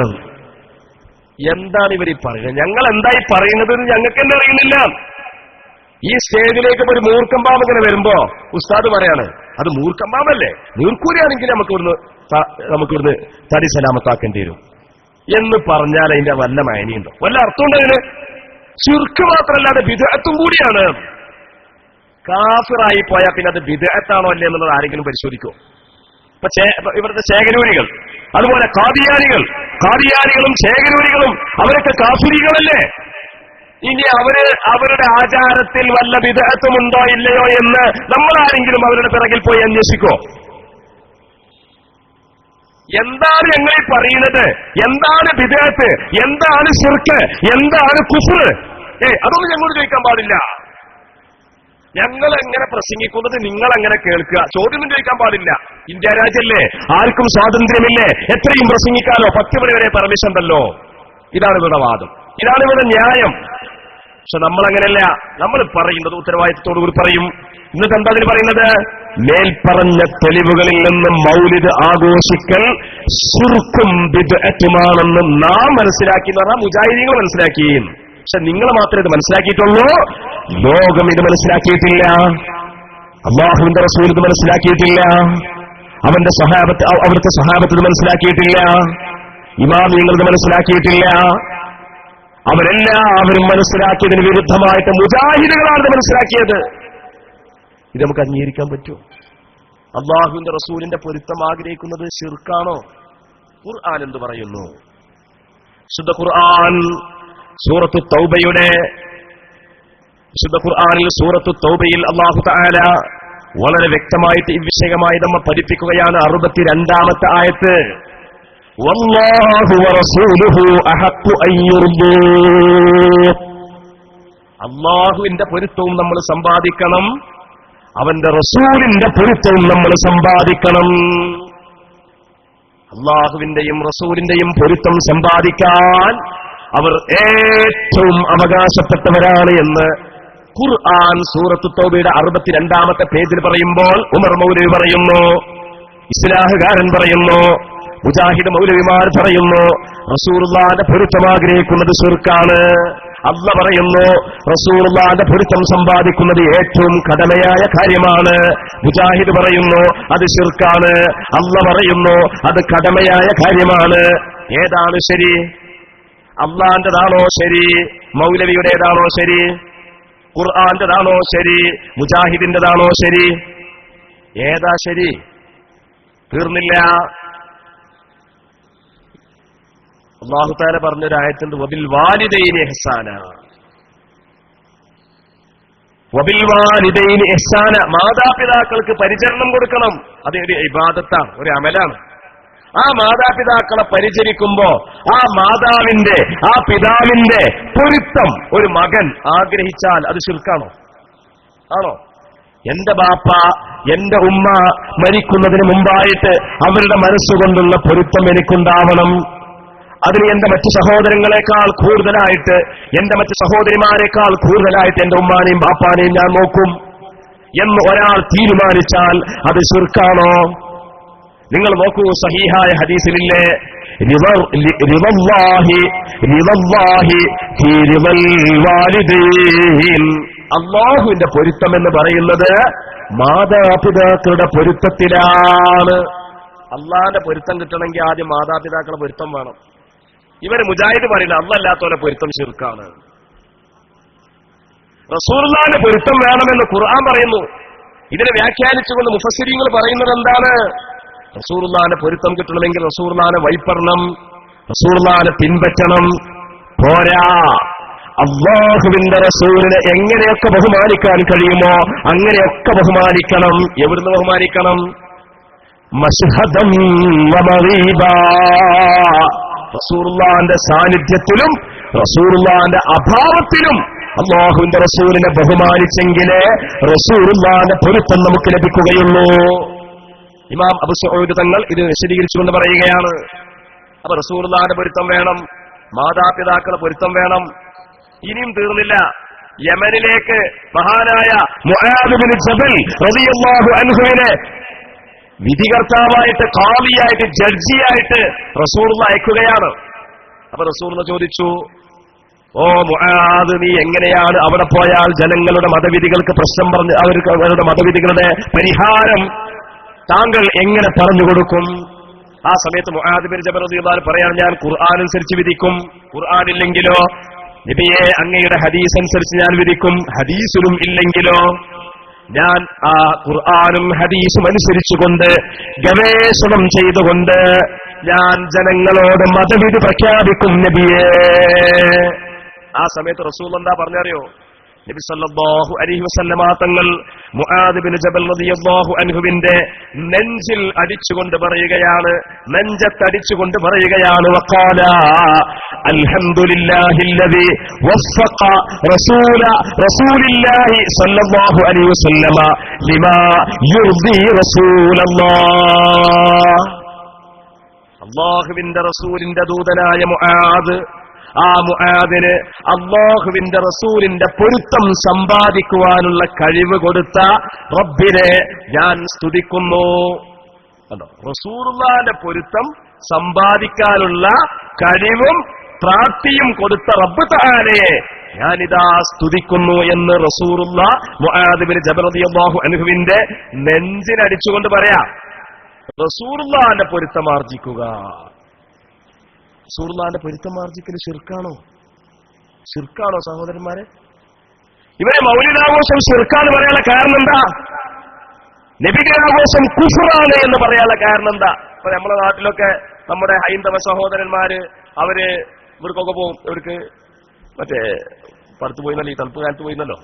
എന്താണ് ഇവർ പറയുന്നത്? ഞങ്ങൾ എന്തായി പറയുന്നത് ഞങ്ങൾക്ക് തന്നെ അറിയുന്നില്ല. ഈ സ്റ്റേജിലേക്ക് ഒരു മൂർഖം പാമ്പ് ഇങ്ങനെ വരുമ്പോ ഉസ്താദ് പറയാണ്, അത് മൂർഖം പാമ്പല്ലേ, നീർക്കൂലിയാണെങ്കിൽ നമുക്കിവിടുന്ന് തടി സലാമത്താക്കേണ്ടി വരും എന്ന് പറഞ്ഞാൽ അതിന്റെ വല്ല മയനിയുണ്ടോ? വല്ല അർത്ഥമുണ്ടോ അതിന്? ശിർക്ക് മാത്രമല്ലാതെ ബിദ്അത്തും കൂടിയാണ്. കാഫിറായി പോയാൽ പിന്നെ അത് ബിദ്അത്താണോ അല്ലേ എന്നുള്ളത് ആരെങ്കിലും പരിശോധിക്കോ? ഇവിടുത്തെ ശേഖരൂരികൾ, അതുപോലെ ഖാദിയാനികളും ശേഖരൂരികളും അവരൊക്കെ കാഫിരികളല്ലേ? ഇനി അവരുടെ ആചാരത്തിൽ വല്ല ബിദ്അത്തുമുണ്ടോ ഇല്ലയോ എന്ന് നമ്മളാരെങ്കിലും അവരുടെ പിറകിൽ പോയി അന്വേഷിക്കോ? എന്താണ് ഞങ്ങൾ പറയുന്നത്? എന്താണ് ബിദ്അത്ത്? എന്താണ് ശിർക്ക്? എന്താണ് കുഫ്ർ? അതൊന്നും ഞങ്ങളോട് ചോദിക്കാൻ പാടില്ല. ഞങ്ങൾ എങ്ങനെ പ്രസംഗിക്കുന്നത് നിങ്ങൾ എങ്ങനെ കേൾക്കുക, ചോദ്യമൊന്നും ചോദിക്കാൻ പാടില്ല. ഇന്ത്യ രാജ്യല്ലേ, ആർക്കും സ്വാതന്ത്ര്യമില്ലേ, എത്രയും പ്രസംഗിക്കാലോ, 10 മണി വരെ പെർമിഷൻ ഉണ്ടല്ലോ. ഇതാണ് ഇവിടെ വാദം, ഇതാണ് ഇവിടെ ന്യായം. പക്ഷെ നമ്മളങ്ങനെയല്ല. നമ്മൾ പറയുന്നത് ഉത്തരവാദിത്തത്തോടുകൂടി പറയും. എന്നിട്ട് എന്താ അതിന് പറയുന്നത്? മേൽപ്പറഞ്ഞ തെളിവുകളിൽ നിന്ന് മൗലിദ് ആഘോഷിക്കൽ ശിർക്കും ബിദ്അത്തുമാണെന്ന് നാം മനസ്സിലാക്കി എന്ന് പറഞ്ഞാൽ മുജാഹിദീങ്ങൾ മനസ്സിലാക്കി. പക്ഷെ നിങ്ങൾ മാത്രമേ ഇത് മനസ്സിലാക്കിയിട്ടുള്ളൂ. ലോകം ഇത് മനസ്സിലാക്കിയിട്ടില്ല. അല്ലാഹുവിന്റെ റസൂൽ ഇത് മനസ്സിലാക്കിയിട്ടില്ല. അവിടുത്തെ സഹാബത്ത് ഇത് മനസ്സിലാക്കിയിട്ടില്ല. ഇമാമിയങ്ങൾ ഇത് മനസ്സിലാക്കിയിട്ടില്ല. അവരെല്ലാവരും മനസ്സിലാക്കിയതിന് വിരുദ്ധമായിട്ട് മുജാഹിദുകളാണ് ഇത് മനസ്സിലാക്കിയത്. ഇത് നമുക്ക് അംഗീകരിക്കാൻ പറ്റുമോ? അല്ലാഹുവിന്റെ റസൂലിന്റെ പൊരുത്തം ആഗ്രഹിക്കുന്നത് ശിർക്കാണോ? ഖുർആൻ എന്ത് പറയുന്നു? ശുദ്ധ ഖുർആൻ സൂറത്തു തൗബയിൽ അല്ലാഹു തആല വളരെ വ്യക്തമായിട്ട് ഈ വിഷയമായി നമ്മെ പഠിപ്പിക്കുകയാണ്. 62-ാമത്തെ ആയത്ത്, വല്ലാഹു വറസൂലുഹു അഹഖു അൻ യുർദൂ. അല്ലാഹുവിന്റെ പൊരുത്തവും നമ്മൾ സമ്പാദിക്കണം, അവന്റെ റസൂലിന്റെ പൊരുത്തവും നമ്മൾ സമ്പാദിക്കണം. അല്ലാഹുവിന്റെയും റസൂലിന്റെയും പൊരുത്തം സമ്പാദിക്കാൻ അവർ ഏറ്റവും അവകാശപ്പെട്ടവരാണ് എന്ന് ഖുർആൻ സൂറത്തു തൗബയുടെ 62-ാമത്തെ പേജിൽ പറയുമ്പോൾ ഉമർ മൗലവി പറയുന്നു, ഇസ്ലാഹുകാരൻ പറയുന്നു, മുജാഹിദ് മൗലവിമാർ പറയുന്നു, റസൂലുള്ളാഹിന്റെ പൊരുത്തം ആഗ്രഹിക്കുന്നത് ശിർക്കാണ്. അല്ലാഹു പറയുന്നു റസൂലുള്ളാഹിന്റെ പൊരുത്തം സമ്പാദിക്കുന്നത് ഏറ്റവും കടമയായ കാര്യമാണ്. മുജാഹിദ് പറയുന്നു അത് ശിർക്കാണ്. അല്ലാഹു പറയുന്നു അത് കടമയായ കാര്യമാണ്. ഏതാണ് ശരി? അള്ളാന്റെതാണോ ശരി? മൗലവിയുടേതാണോ ശരി? ഖുർആന്റെതാണോ ശരി? മുജാഹിദിന്റെതാണോ ശരി? ഏതാ ശരി? തീർന്നില്ല. അല്ലാഹു തആല പറഞ്ഞൊരു ആയത്തുണ്ട്, വബിൽ വാലിദൈനി ഇഹ്സാന. വബിൽ വാലിദൈനി ഇഹ്സാന, മാതാപിതാക്കൾക്ക് പരിചരണം കൊടുക്കണം. അത് ഒരു ഇബാദത്താണ്, ഒരു അമലാണ്. ആ മാതാപിതാക്കളെ പരിചരിക്കുമ്പോ ആ മാതാവിന്റെ, ആ പിതാവിന്റെ പൊരുത്തം ഒരു മകൻ ആഗ്രഹിച്ചാൽ അത് ശിർക്കാണോ? ആണോ? എന്റെ ബാപ്പ, എന്റെ ഉമ്മ മരിക്കുന്നതിന് മുമ്പായിട്ട് അവരുടെ മനസ്സുകൊണ്ടുള്ള പൊരുത്തം എനിക്കുണ്ടാവണം. അതിന് എന്റെ മറ്റു സഹോദരങ്ങളെക്കാൾ കൂടുതലായിട്ട്, എന്റെ മറ്റു സഹോദരിമാരെക്കാൾ കൂടുതലായിട്ട് എന്റെ ഉമ്മാനെയും ബാപ്പാനെയും ഞാൻ നോക്കും എന്ന് ഒരാൾ തീരുമാനിച്ചാൽ അത് ശിർക്കാണോ? നിങ്ങൾ നോക്കൂ, സഹീഹായ ഹദീസിലില്ലേ, അല്ലാഹുവിന്റെ പൊരുത്തം എന്ന് പറയുന്നത് മാതാപിതാക്കളുടെ പൊരുത്തത്തിലാണ്. അള്ളാഹിന്റെ പൊരുത്തം കിട്ടണമെങ്കിൽ ആദ്യം മാതാപിതാക്കളുടെ പൊരുത്തം വേണം. ഇവര് മുജാഹിദ് പറയുന്നത് അല്ലാത്തവരെ പൊരുത്തം ശിർക്കാണ്. റസൂലുള്ളാഹിന്റെ പൊരുത്തം വേണമെന്ന് ഖുർആൻ പറയുന്നു. ഇതിനെ വ്യാഖ്യാനിച്ചുകൊണ്ട് മുഫസ്സിരീങ്ങൾ പറയുന്നത് എന്താണ്? റസൂലുള്ളാഹിന്റെ പൊരുത്തം കിട്ടണമെങ്കിൽ റസൂലുള്ളാഹിനെ വഴിപ്പെടണം, റസൂലുള്ളാഹിനെ പിൻപറ്റണം. പോരാ, അല്ലാഹുവിന്റെ റസൂലിനെ എങ്ങനെയൊക്കെ ബഹുമാനിക്കാൻ കഴിയുമോ അങ്ങനെയൊക്കെ ബഹുമാനിക്കണം. എവിടുന്ന് ബഹുമാനിക്കണം? മശ്ഹദൻ വമഗീബാ. റസൂലുള്ളാഹിന്റെ സാന്നിധ്യത്തിലും റസൂലുള്ളാഹിന്റെ അഭാവത്തിലും അല്ലാഹുവിന്റെ റസൂലിനെ ബഹുമാനിച്ചെങ്കിലേ റസൂലുള്ളാഹിന്റെ പൊരുത്തം നമുക്ക് ലഭിക്കുകയുള്ളൂ. ഇമാം അബൂ സഊദ് തങ്ങൾ ഇത് വിശദീകരിച്ചുകൊണ്ട് പറയുകയാണ്. അപ്പൊ റസൂലുള്ളാഹിന്റെ പൊരുത്തം വേണം, മാതാപിതാക്കളുടെ പൊരുത്തം വേണം. ഇനിയും തീർന്നില്ല. യമനിലേക്ക് മഹാനായ മുആദ് ബിൻ ജബൽ റളിയല്ലാഹു അൻഹുവിനെ വിധികർത്താവായിട്ട്, ഖാദിയായിട്ട്, ജഡ്ജിയായിട്ട് റസൂലുള്ളാഹി അയക്കുകയാണ്. അപ്പൊ റസൂലുള്ളാഹി ചോദിച്ചു, ഓ മുആദ്, നീ എങ്ങനെയാണ് അവിടെ പോയാൽ ജനങ്ങളുടെ മതവിധികൾക്ക് പ്രശ്നം പറഞ്ഞ് അവരുടെ മതവിധികളുടെ പരിഹാരം താങ്കൾ എങ്ങനെ പറഞ്ഞു കൊടുക്കും? ആ സമയത്ത് മുആദ് ബിൻ ജബൽ റളിയല്ലാഹു അൻഹു പറയാണ്, ഞാൻ ഖുർആൻ അനുസരിച്ച് വിധിക്കും. ഖുർആൻ ഇല്ലെങ്കിലോ നബിയെ അങ്ങയുടെ ഹദീസ് അനുസരിച്ച് ഞാൻ വിധിക്കും. ഹദീസിലും ഇല്ലെങ്കിലോ ഞാൻ ആ ഖുർആനും ഹദീസും അനുസരിച്ചുകൊണ്ട് ഗവേഷണം ചെയ്തുകൊണ്ട് ഞാൻ ജനങ്ങളോട് മതവിധി പ്രഖ്യാപിക്കും നബിയേ. ആ സമയത്ത് റസൂൽ എന്താ പറഞ്ഞറിയോ? നബി സല്ലല്ലാഹു അലൈഹി വസല്ലമ തങ്ങൾ മുആദ് ബിൻ ജബൽ റളിയല്ലാഹു അൻഹുവിന്റെ നെഞ്ചിൽ അടിച്ചുകൊണ്ട് പറയുകയാണ്, നെഞ്ചത്തടിച്ചുകൊണ്ട് പറയുകയാണ്, വഖാല അൽഹംദുലില്ലാഹില്ലദി വഫഖ റസൂലില്ലാഹി സല്ലല്ലാഹു അലൈഹി വസല്ലമ ലിമാ യുർദി റസൂലല്ലാഹ്. അല്ലാഹുവിന്റെ റസൂലിന്റെ ദൂതനായ മുആദ്, ആ മുആദിന് അല്ലാഹുവിന്റെ റസൂലിന്റെ പൊരുത്തം സമ്പാദിക്കുവാനുള്ള കഴിവ് കൊടുത്ത റബ്ബിനെ ഞാൻ സ്തുതിക്കുന്നു. റസൂലുള്ളാഹിന്റെ പൊരുത്തം സമ്പാദിക്കാനുള്ള കഴിവും പ്രാപ്തിയും കൊടുത്ത റബ്ബ് തആലയെ ഞാനിതാ സ്തുതിക്കുന്നു എന്ന് റസൂലുള്ളാഹ് മുആദ് ബിൻ ജബൽ റളിയല്ലാഹു അൻഹുവിന്റെ നെഞ്ചിനടിച്ചുകൊണ്ട് പറയാം. റസൂലുള്ളാഹിന്റെ പൊരുത്തം ആർജിക്കുക. റസൂലുള്ളാഹിന്റെ പൊരുത്തം ആർജിക്കൽ ശിർക്കാണോ? ശിർക്കാണോ സഹോദരന്മാരെ? ഇവരെ മൗലിദാഘോഷം ശിർക്കാന്ന് പറയാനുള്ള കാരണം എന്താ? നബിദിനാഘോഷം കുഫ്റാണ് എന്ന് പറയാനുള്ള കാരണം എന്താ? ഇപ്പൊ നമ്മുടെ നാട്ടിലൊക്കെ നമ്മുടെ ഹൈന്ദവ സഹോദരന്മാര് അവര് ഇവർക്കൊക്കെ പോകും. ഇവർക്ക് മറ്റേ പുറത്ത് പോയിന്നല്ലോ, ഈ തണുപ്പ് കാലത്ത് പോയിന്നല്ലോ,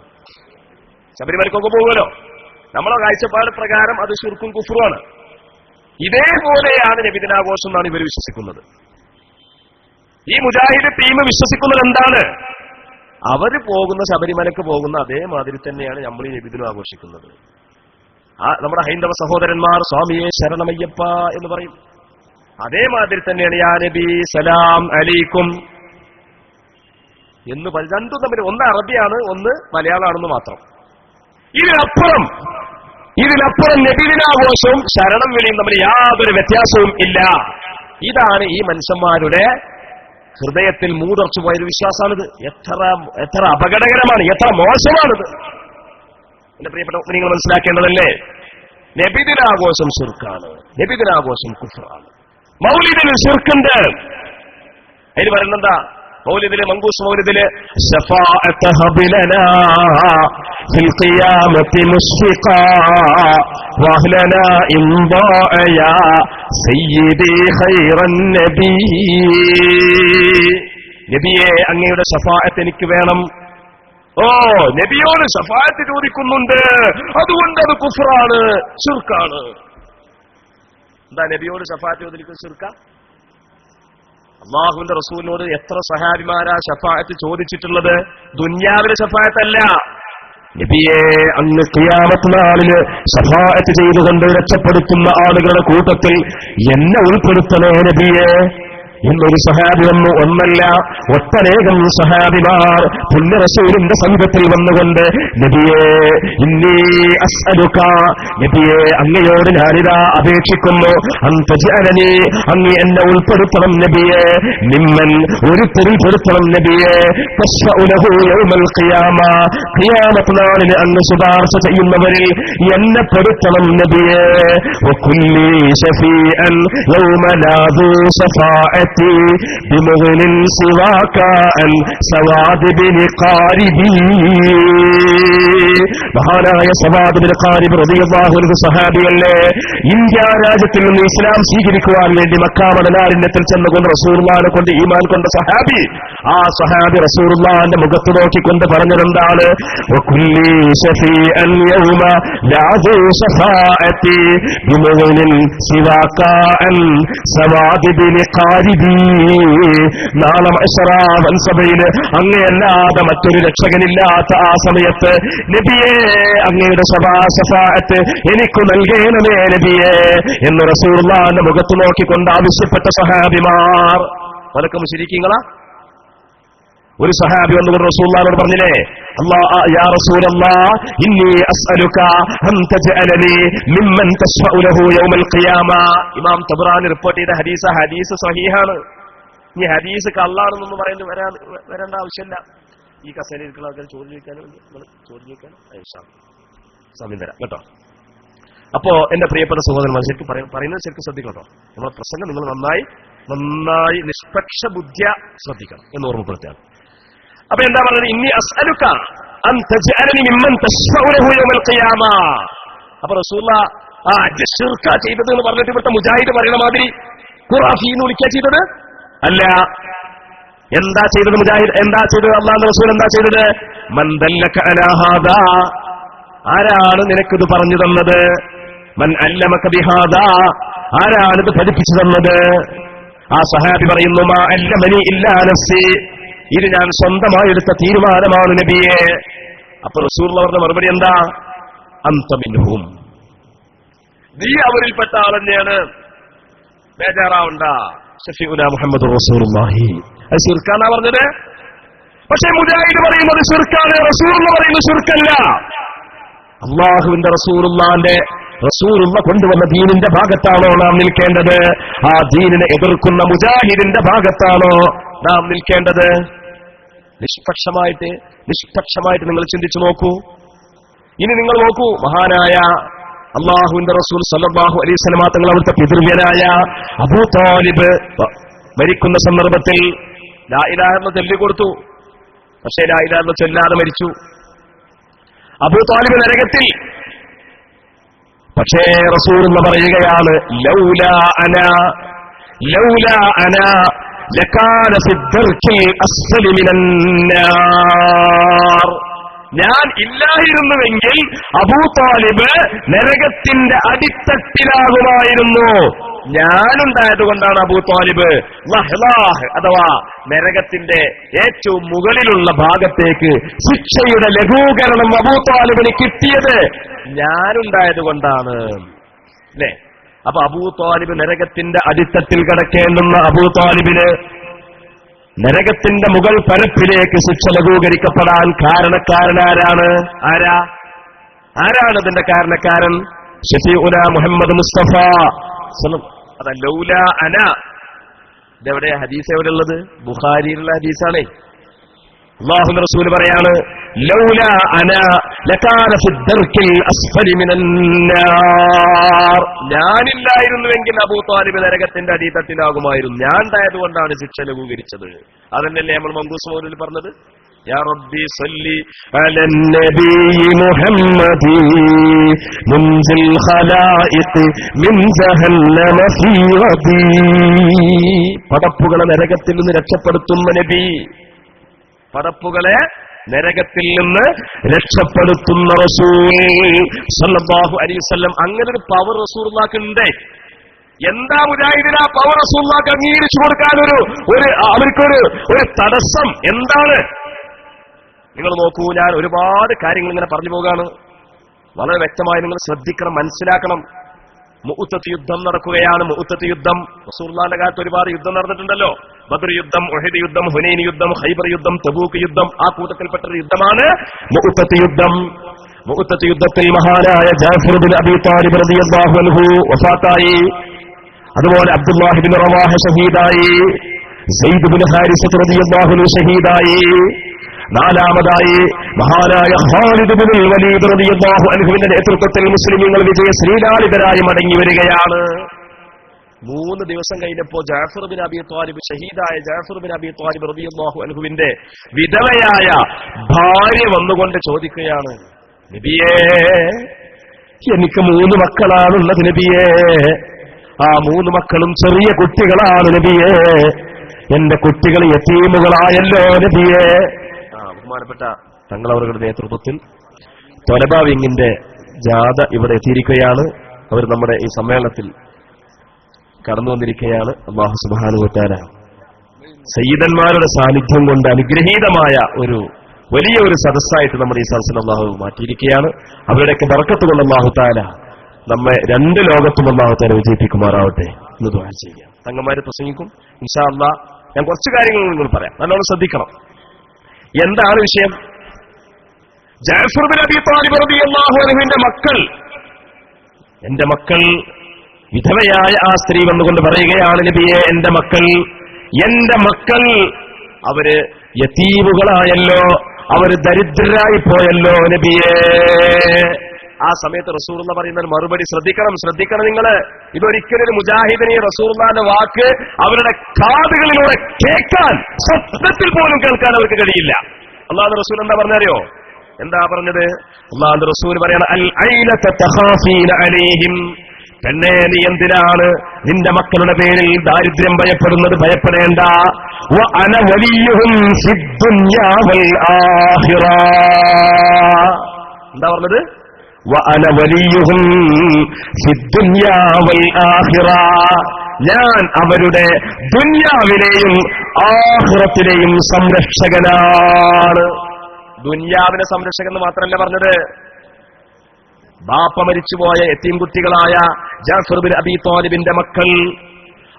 ശബരിമലക്കൊക്കെ പോകുമല്ലോ. നമ്മളെ കാഴ്ചപ്പാട് പ്രകാരം അത് ശിർക്കും കുഫ്റുമാണ്. ഇതേപോലെയാണ് നബിദിനാഘോഷം എന്നാണ് ഇവർ വിശ്വസിക്കുന്നത്. ഈ മുജാഹിദ് ടീം വിശ്വസിക്കുന്നത് എന്താണ്? അവര് പോകുന്ന ശബരിമലക്ക് പോകുന്ന അതേമാതിരി തന്നെയാണ് നമ്മൾ ഈ നബിദിനം ആഘോഷിക്കുന്നത്. നമ്മുടെ ഹൈന്ദവ സഹോദരന്മാർ സ്വാമിയെ ശരണമയ്യപ്പ എന്ന് പറയും. അതേമാതിരി തന്നെയാണ് യാ നബി സലാം അലൈക്കും എന്ന് പറയും. രണ്ടും തമ്മിൽ ഒന്ന് അറബിയാണ്, ഒന്ന് മലയാളമാണെന്ന് മാത്രം. ഇതിനപ്പുറം നബിദിനാഘോഷവും ശരണം വിളിയും തമ്മിൽ യാതൊരു വ്യത്യാസവും ഇല്ല. ഇതാണ് ഈ മനുഷ്യന്മാരുടെ ഹൃദയത്തിൽ മൂടർച്ചു പോയൊരു വിശ്വാസമാണിത്. എത്ര അപകടകരമാണ്, എത്ര മോശമാണിത്. എന്റെ പ്രിയപ്പെട്ട നിങ്ങൾ മനസ്സിലാക്കേണ്ടതല്ലേ? നബിദിനാഘോഷം ശിർക്കാണ്, നബിദിനാഘോഷം കുഫ്റാണ്. മൗലിദിന് ശിർക്കുണ്ട്. അതിന് പറയുന്നെന്താ? മൗലിദില്, മങ്കൂസ് മൗലിദില് ശഫാഅത ഹബിലനാ ഫിൽ ഖിയാമത്തി മുശ്ഫിഖാ വഹ്ലനാ ഇൻദാഅ യാ സയ്യിദി ഖൈറൻ നബി. നബിയെ അങ്ങയുടെ ശഫാഅത്ത് എനിക്ക് വേണം. ഓ, നബിയോട് ശഫാഅത്ത് ചോദിക്കുന്നുണ്ട്, അതുകൊണ്ട് അത് കുഫ്റാണ്, ശിർക്കാണ്. എന്താ നബിയോട് ശഫാഅത്ത് ചോദിക്കുന്നത്? ശിർക്ക? അല്ലാഹുവിന്റെ റസൂലിനോട് എത്ര സഹാബിമാരാ ശഫാഅത്ത് ചോദിച്ചിട്ടുള്ളത്? ദുനിയാവിലെ ശഫാഅത്തല്ല. നബിയെ അങ്ങ് ഖിയാമത്ത് നാളില് ശഫാഅത്ത് ചെയ്തുകൊണ്ട് രക്ഷപ്പെടുത്തുന്ന ആളുകളുടെ കൂട്ടത്തിൽ എന്നെ ഉൾപ്പെടുത്തണേ നബിയെ എന്നൊരു സഹാബി വന്നു. ഒന്നല്ല, ഒട്ടനേകം സഹാബിമാർ പുണ്യ റസൂലിന്റെ സംഘത്തിൽ വന്നുകൊണ്ട് നബിയെ ഇന്നീ അസ്അലുക, നബിയെ അങ്ങയോട് ഞാനിതാ അപേക്ഷിക്കുന്നു, അൻതജഅലനി, അങ്ങ് എന്നെ ഉൾപ്പെടുത്തണം നബിയെ, മിമ്മൻ ഒരുത്തരിൽ പെടുത്തണം നബിയെ, തശ്ഫഉ ലഹു യൗമൽ ഖിയാമ, ഖിയാമത്ത് നാളിന് അങ്ങ് ശുപാർശ ചെയ്യുന്നവരിൽ എന്നെ പെടുത്തണം നബിയെ, വകുല്ലി ശഫീഅൻ യൗമ ലാ ദു ശഫാഅ ബിമുഗ്നിൻ സിവാക അൻ സവാദ് ബിൻ ഖാരിബി. മഹാനായ സവാദ് ബിൻ ഖാരിബ് റളിയല്ലാഹു അൻഹു സഹാബിയല്ലേ? ഇന്ത്യ രാജ്യത്തിൽ നിന്ന് ഇസ്ലാം സ്വീകരിക്കുവാൻ വേണ്ടി മക്ക മദീനത്തിൽ ചെന്നുകൊണ്ട് റസൂലുള്ളാഹിനെ കൊണ്ട് ഈമാൻ കൊണ്ട സഹാബി. ആ സ്വഹാബി റസൂലുള്ളാഹിന്റെ മുഖത്ത് നോക്കിക്കൊണ്ട് പറഞ്ഞതെന്താണ്? വകുല്ലി ശഫീഅൻ യൗമ ലാ ദു ശഫാഅതി ബിമുഅ്മിനിൻ സിവാകഅൻ സവാദി ബിലിഖാരിബി. നാളെ മഅ്ശറാ വൻസബയിൽ അങ്ങയല്ലാതെ മറ്റൊരു രക്ഷകനില്ലാത്ത ആ സമയത്ത് നബിയേ അങ്ങയുടെ ശഫാഅത്ത് എനിക്ക് നൽകേണമേ നബിയേ എന്ന് റസൂലുള്ളാഹിന്റെ മുഖത്ത് നോക്കിക്കൊണ്ട് ആവശ്യപ്പെട്ട സഹാബിമാർ. അതൊക്കെ മുശ്രിക്കീങ്ങളാ? ഒരു സഹാബി വന്നുകൊണ്ട് റസൂലുള്ളാഹിനോട് പറഞ്ഞില്ലേ, യാ റസൂലല്ലാഹ് ഇന്നി അസ്അലുക അൻ തജ്അലനി മിമ്മൻ തശ്ഫഉ ലഹു യൗമൽ ഖിയാമ. ഇമാം തബ്റാനി റിപ്പോർട്ട് ചെയ്ത ഹദീസ് സ്വഹീഹാണ്. ഈ ഹദീസ് കള്ളാണെന്നൊന്നും പറയുന്നത് വരേണ്ട ആവശ്യമില്ല. ഈ കസേരയിൽ ഇരിക്കുന്ന ആൾക്കാർ ചോദ്യം ചോദിക്കാനും സമയം തരാം കേട്ടോ. അപ്പോ എന്റെ പ്രിയപ്പെട്ട സഹോദരന്മാർ, ശരിക്കും പറയുന്നത് ശരിക്കും ശ്രദ്ധിക്കണം കേട്ടോ. നമ്മുടെ പ്രസംഗം നിങ്ങൾ നന്നായി നിഷ്പക്ഷ ബുദ്ധിയ ശ്രദ്ധിക്കണം എന്ന് ഓർമ്മപ്പെടുത്തുകയാണ്. അപ്പൊ എന്താ പറയുന്നത്? ഇന്നി അസ്അലുക അൻ തജ്അലനി മിമ്മൻ തശ്ഫഉ ലഹു യൗമൽ ഖിയാമ. അപ്പൊ റസൂലുള്ളാഹ് ശിർക ചെയ്തത് എന്ന് പറഞ്ഞിട്ട് ഇവിടുത്തെ മുജാഹിദ് പറയുന്ന മാതിരി ഖുറാഫി എന്ന് വിളിക്കുക ചെയ്തത് അല്ല. എന്താ ചെയ്തത് മുജാഹിദ്? എന്താ ചെയ്തത്? അല്ലാഹുവിന്റെ റസൂൽ എന്താ ചെയ്തത്? മൻ ദല്ലക അലാ ഹാദാ, ആരാണ് നിനക്കിത് പറഞ്ഞു തന്നത്? മൻ അല്ലമക ബിഹാദാ, ആരാണിത് പഠിപ്പിച്ചു തന്നത്? ആ സഹാബി പറയുന്നു, മാ അല്ലമനി ഇല്ലാ നഫ്സി, ഇത് ഞാൻ സ്വന്തമായി എടുത്ത തീരുമാനമാണ് നബിയെ. അപ്പൊ റസൂലുള്ളാഹി പറഞ്ഞ മറുപടി എന്താ? അൻത മിൻഹും, നീ അവരിൽപ്പെട്ട ആൾ തന്നെയാണ്, ബേജാറാവണ്ട. ഷഫീഉനാ മുഹമ്മദുർ റസൂലുള്ളാഹി. അത് ശിർക്കാന്നാ പറഞ്ഞത്. പക്ഷേ മുജാഹിദ് പറയുന്നത് ശിർക്കാണ്, റസൂലുള്ളാഹി പറയുന്നത് ശിർക്കല്ല. അല്ലാഹുവിന്റെ റസൂലുള്ള കൊണ്ടുവന്ന ദീനിന്റെ ഭാഗത്താണോ നാം നിൽക്കേണ്ടത്? ആ ദീനിനെ എതിർക്കുന്ന മുജാഹിദിന്റെ ഭാഗത്താണോ നാം നിൽക്കേണ്ടത്? നിഷ്പക്ഷമായിട്ട് നിങ്ങൾ ചിന്തിച്ചു നോക്കൂ. ഇനി നിങ്ങൾ നോക്കൂ, മഹാനായ അല്ലാഹുവിന്റെ റസൂൽ സല്ലല്ലാഹു അലൈഹി വസല്ലം തങ്ങൾ അവിടുത്തെ പിതൃവ്യനായ അബൂ താലിബ് മരിക്കുന്ന സന്ദർഭത്തിൽ ലാ ഇലാഹ ഇല്ലല്ലാഹ് ചൊല്ലിക്കൊടുത്തു. പക്ഷേ ലാ ഇലാഹ ഇല്ലല്ലാഹ് ചൊല്ലാതെ മരിച്ചു. അബൂ താലിബ് നരകത്തിൽ. പക്ഷേ റസൂലുള്ള പറയുകയാണ്, ലൗലാ അനാ ലകാന ഫിദ്ദർക്കിൽ അസ്ഫലി മിനന്നാർ. ഞാൻ ഇല്ലായിരുന്നുവെങ്കിൽ അബൂ താലിബ് നരകത്തിന്റെ അടിത്തട്ടിലാകുമായിരുന്നു. ഞാനുണ്ടായത് കൊണ്ടാണ് അബൂ താലിബ് ലഹ്ലാഹ് അഥവാ നരകത്തിന്റെ ഏറ്റവും മുകളിലുള്ള ഭാഗത്തേക്ക് ശിക്ഷയുടെ ലഘൂകരണം അബൂ താലിബിന് കിട്ടിയത് ഞാനുണ്ടായത് കൊണ്ടാണ്. അല്ലേ? അപ്പൊ അബൂ താലിബ് നരകത്തിന്റെ അടിത്തട്ടിൽ കിടക്കേണ്ടുന്ന അബൂ താലിബിന് നരകത്തിന്റെ മുകൾ പരപ്പിലേക്ക് ശിക്ഷ ലഘൂകരിക്കപ്പെടാൻ കാരണക്കാരനാരാണ്? ആരാണ് അതിന്റെ കാരണക്കാരൻ? ഷഫീഉനാ മുഹമ്മദ് മുസ്തഫ. അത ലൗലാ അന, ഇതെവിടെ ഹദീസ്? എവിടെ ഉള്ളത്? ബുഖാരിയിലുള്ള ഹദീസാണേ. അല്ലാഹുവിന്റെ റസൂൽ പറയാണ്, ലൗലാ അന ലകാന ഫിദ്ദർക്കിൽ അസ്ഫലി മിനന്നാർ. ഞാനില്ലായിരുന്നുവെങ്കിൽ അബൂ താലിബ് നരകത്തിന്റെ അടിത്തട്ടിലാകുമായിരുന്നു. ഞാൻ ഉണ്ടായതുകൊണ്ടാണ് ശിക്ഷ ലഘൂകരിച്ചത്. അതന്നെയല്ലേ നമ്മൾ മങ്കൂസ് മൗലിദിൽ പറഞ്ഞത്? യാ റബ്ബി സല്ലി അലൻ നബി മുഹമ്മദി മുൻസിൽ ഖലായിഖ് മിൻ ജഹന്നമ ഫീ ഗദി. പടപ്പുകളെ നരകത്തിൽ നിന്ന് രക്ഷപ്പെടുത്തുന്ന നബി, പടപ്പുകളെ നരകത്തിൽ നിന്ന് രക്ഷപ്പെടുത്തുന്ന റസൂൽ സല്ലല്ലാഹു അലൈഹി വസല്ലം. അങ്ങനെ ഒരു പവർ റസൂലുള്ളാഹിക്കുണ്ട്. എന്താ മുജാഹിദിന് ആ പവർ റസൂലുള്ളാഹിക്ക് അംഗീകരിച്ചു കൊടുക്കാൻ അവർക്കൊരു തടസ്സം എന്താണ്? നിങ്ങൾ നോക്കൂ, ഞാൻ ഒരുപാട് കാര്യങ്ങൾ ഇങ്ങനെ പറഞ്ഞു പോകാണ്. വളരെ വ്യക്തമായി നിങ്ങൾ ശ്രദ്ധിക്കണം, മനസ്സിലാക്കണം. മുഅ്തത്ത് യുദ്ധം നടക്കുകയാണ്. മുഅ്തത്ത് യുദ്ധം റസൂലുള്ളാഹിന്റെ കാലത്ത് ഒരുപാട് യുദ്ധം നടന്നിട്ടുണ്ടല്ലോ. ബദർ യുദ്ധം, ഉഹദ് യുദ്ധം, ഹുനൈൻ യുദ്ധം, ഖൈബർ യുദ്ധം, തബൂക്ക് യുദ്ധം. ആ കൂട്ടത്തിൽപ്പെട്ട ഒരു യുദ്ധമാണ് മുഅ്തത്ത് യുദ്ധം. മുഅ്തത്ത് യുദ്ധത്തിൽ മഹാനായ ജാഫർ ബിൻ അബീ താലിബ് റളിയല്ലാഹു അൻഹു വഫാത്തായി. അതുപോലെ അബ്ദുല്ലാഹി ബിൻ റവാഹ ഷഹീദായി. സയ്യിദ് ബിൻ ഹാരിസ റളിയല്ലാഹു അൻഹു ഷഹീദായി. നാലാമതായി മഹാനായ ഖാലിദ് ബിൻ വലീദ് റളിയല്ലാഹു അൻഹുവിന്റെ നേതൃത്വത്തിൽ മുസ്ലിമീങ്ങൾ വിജയശ്രീലാളിതരായി മടങ്ങി വരികയാണ്. 3 ദിവസം കഴിഞ്ഞപ്പോൾ ജാഫർ ബിൻ അബീ ത്വാലിബ്, ഷഹീദായ ജാഫർ ബിൻ അബീ ത്വാലിബ് റളിയല്ലാഹു അൻഹുവിന്റെ വിധവയായ ഭാര്യ വന്നുകൊണ്ട് ചോദിക്കുകയാണ്, നബിയേ, എനിക്ക് 3 മക്കളാണുള്ളത് നബിയേ. ആ 3 മക്കളും ചെറിയ കുട്ടികളാണ് നബിയേ. എന്റെ കുട്ടികൾ യതീമുകളായല്ലോ നബിയേ. ബഹുമാനപ്പെട്ട തങ്ങളവരുടെ നേതൃത്വത്തിൽ ത്വലബ വിങ്ങിന്റെ ജാഥ ഇവിടെ എത്തിയിരിക്കുകയാണ്. അവർ നമ്മുടെ ഈ സമ്മേളനത്തിൽ കടന്നു വന്നിരിക്കുകയാണ്. അല്ലാഹു സുബ്ഹാനഹു വ തആല സയ്യിദന്മാരുടെ സാന്നിധ്യം കൊണ്ട് അനുഗ്രഹീതമായ ഒരു വലിയ ഒരു സദസ്സായിട്ട് നമ്മുടെ ഈ സദസ്സിൽ അല്ലാഹു മാറ്റിയിരിക്കുകയാണ്. അവരുടെയൊക്കെ ബർക്കത്ത് കൊണ്ട് അല്ലാഹു തആല നമ്മെ രണ്ട് ലോകത്തും അല്ലാഹു തആല വിജയിപ്പിക്കുമാറാവട്ടെ എന്ന് ദുആ ചെയ്യാം. തങ്ങന്മാര് പ്രസംഗിക്കും ഇൻഷാ അല്ലാഹ്. ഞാൻ കുറച്ച് കാര്യങ്ങൾ നിങ്ങൾ പറയാം, നല്ലോണം ശ്രദ്ധിക്കണം. എന്താണ് വിഷയം? ജഅഫർ ബിൻ അബീ ത്വാലിബ് റളിയല്ലാഹു അൻഹുവിന്റെ മക്കൾ, എന്റെ മക്കൾ, വിധവയായ ആ സ്ത്രീ വന്നുകൊണ്ട് പറയുകയാണ്, നബിയെ എന്റെ മക്കൾ അവര് യതീമുകളായല്ലോ, അവര് ദരിദ്രരായി പോയല്ലോ നബിയേ. ആ സമയത്ത് റസൂലുള്ള പറയുന്ന മറുപടി ശ്രദ്ധിക്കണം നിങ്ങള്. ഇതൊരിക്കലും മുജാഹിദിനെ റസൂലുള്ളാഹിന്റെ വാക്ക് അവരുടെ കാതുകളിലൂടെ കേൾക്കാൻ, സ്വപ്നത്തിൽ പോലും കേൾക്കാൻ അവർക്ക് കഴിയില്ല. അല്ലാഹുവിന്റെ റസൂൽ എന്താ പറഞ്ഞറിയോ? എന്താ പറഞ്ഞത്? അല്ലാഹുവിന്റെ റസൂൽ പറയണ അൽ ഐലത തഖാഫീന അലൈഹിം, പെണ്ണേ നീ എന്തിനാണ് നിന്റെ മക്കളുടെ പേരിൽ ദാരിദ്ര്യം ഭയപ്പെടുന്നത്? ഭയപ്പെടേണ്ട. വ അന വലിയുഹും ഫിദ്ദുനിയാ വൽ ആഖിറ. എന്താ പറഞ്ഞത്? വ അന വലിയുഹും ഫിദ്ദുനിയാ വൽ ആഖിറ, ഞാൻ അവരുടെ ദുനിയാവിലെയും ആഖിറത്തിലെയും സംരക്ഷകനാണ്. ദുനിയാവിലെ സംരക്ഷകൻ എന്ന് മാത്രമല്ല പറഞ്ഞത്, ബാപ്പ മരിച്ചുപോയ യതീം കുട്ടികളായ ജഅഫർ ബിൻ അബീ ത്വാലിബിന്റെ മക്കൾ,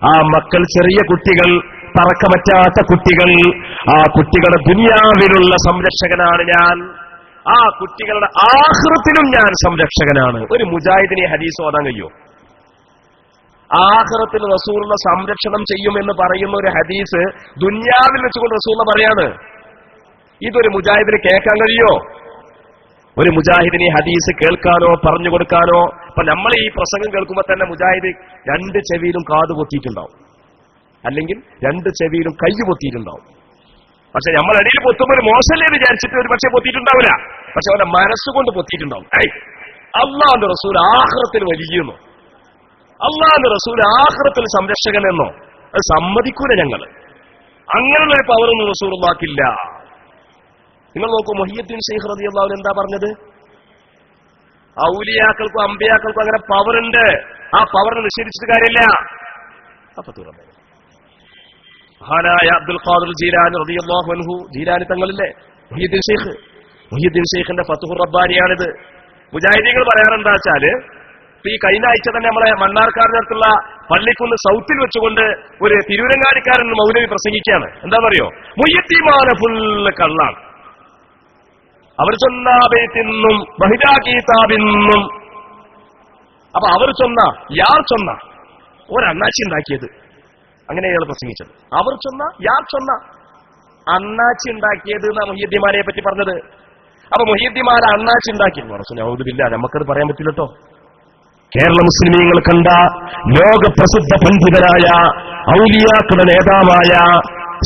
ആ മക്കൾ ചെറിയ കുട്ടികൾ, പറക്കമറ്റാത്ത കുട്ടികൾ, ആ കുട്ടികളുടെ ദുനിയാവിലുള്ള സംരക്ഷകനാണ് ഞാൻ, ആ കുട്ടികളുടെ ആഖിറത്തിലും ഞാൻ സംരക്ഷകനാണ്. ഒരു മുജാഹിദിനെ ഹദീസ് ഓതാൻ കഴിയോ? ആഖിറത്തിൽ റസൂലുള്ള സംരക്ഷണം ചെയ്യുമെന്ന് പറയുന്ന ഒരു ഹദീസ് ദുനിയാവിൽ വെച്ചുകൊണ്ട് റസൂലുള്ള പറയാണ്. ഇതൊരു മുജാഹിദിന് കേൾക്കാൻ കഴിയോ? ഒരു മുജാഹിദിനെ ഹദീസ് കേൾക്കാനോ പറഞ്ഞു കൊടുക്കാനോ? അപ്പൊ നമ്മൾ ഈ പ്രസംഗം കേൾക്കുമ്പോൾ തന്നെ മുജാഹിദ് രണ്ട് ചെവിയിലും കാത് പൊത്തിയിട്ടുണ്ടാവും, അല്ലെങ്കിൽ രണ്ട് ചെവിയിലും കൈ പൊത്തിയിട്ടുണ്ടാവും. പക്ഷെ നമ്മളിടയിൽ പൊത്തുമ്പോൾ ഒരു മോശമല്ലേ വിചാരിച്ചിട്ട് ഒരു പക്ഷെ പൊത്തിയിട്ടുണ്ടാവില്ല, പക്ഷെ അവന്റെ മനസ്സുകൊണ്ട് പൊത്തിയിട്ടുണ്ടാവും. അല്ലാഹുവിന്റെ റസൂൽ ആഖിറത്തിൽ വലിയെന്നോ, അല്ലാഹുവിന്റെ റസൂൽ ആഖിറത്തിൽ സംരക്ഷകൻ എന്നോ അത് സമ്മതിക്കൂല ഞങ്ങൾ. അങ്ങനെയുള്ള ഒരു പവറൊന്നും റസൂലുള്ളാഹിക്കില്ല. നിങ്ങൾ നോക്കൂ, മുഹിയുദ്ദീൻ ശൈഖ് റളിയല്ലാഹു അൻഹു എന്താ പറഞ്ഞത്? ഔലിയാക്കൾക്കും അമ്പിയാക്കൾക്കും അങ്ങനെ പവറുണ്ട്, ആ പവറിനെ നിഷേധിച്ചിട്ട് കാര്യമില്ല. അപ്പൊ തുറന്നു മഹാനായ അബ്ദുൽ ഖാദിർ ജീലാനി റളിയല്ലാഹു അൻഹു, ജീലാനി തങ്ങളില്ലേ മുഹിയുദ്ദീൻ ശൈഖിന്റെ ഫത്ഹുർ റബ്ബാനിയാണിത്. മുജാഹിദീങ്ങൾ പറയാറെന്താ വെച്ചാല്, ഈ കഴിഞ്ഞ ആഴ്ച തന്നെ നമ്മളെ മണ്ണാർക്കാടിനടുത്തുള്ള പള്ളിക്കുന്ന് സൗത്തിൽ വെച്ചുകൊണ്ട് ഒരു തിരൂരങ്ങാടിക്കാരൻ മൗലവി പ്രസംഗിക്കുകയാണ്. എന്താണെന്നറിയോ? മുഹിയുദ്ദീമാന ഫുള്ള് കള്ളാണ്, അവർ ചൊന്ന ബൈത്തിന്നും ബഹിജാ കിതാബിന്നും. അപ്പൊ അവർ ചൊന്ന, യാർ ചൊന്ന, ഒരണ്ണാച്ചി ഉണ്ടാക്കിയത്, അങ്ങനെ അയാൾ പ്രസംഗിച്ചത്. അവർ ചൊന്ന, യാർ ചൊന്ന, അണ്ണാച്ചി ഉണ്ടാക്കിയത് എന്നാ മുഹിയുദ്ദീമാരെ പറ്റി പറഞ്ഞത്. അപ്പൊ മുഹിയുദ്ദീമാരെ അണ്ണാച്ചി ഉണ്ടാക്കിയെന്ന് പറഞ്ഞു. ഔദുബില്ലാ, നമുക്കത് പറയാൻ പറ്റില്ല കേട്ടോ. കേരള മുസ്ലിമീങ്ങൾ കണ്ട ലോകപ്രസിദ്ധ പണ്ഡിതനായ ഔലിയാക്കളുടെ നേതാവായ,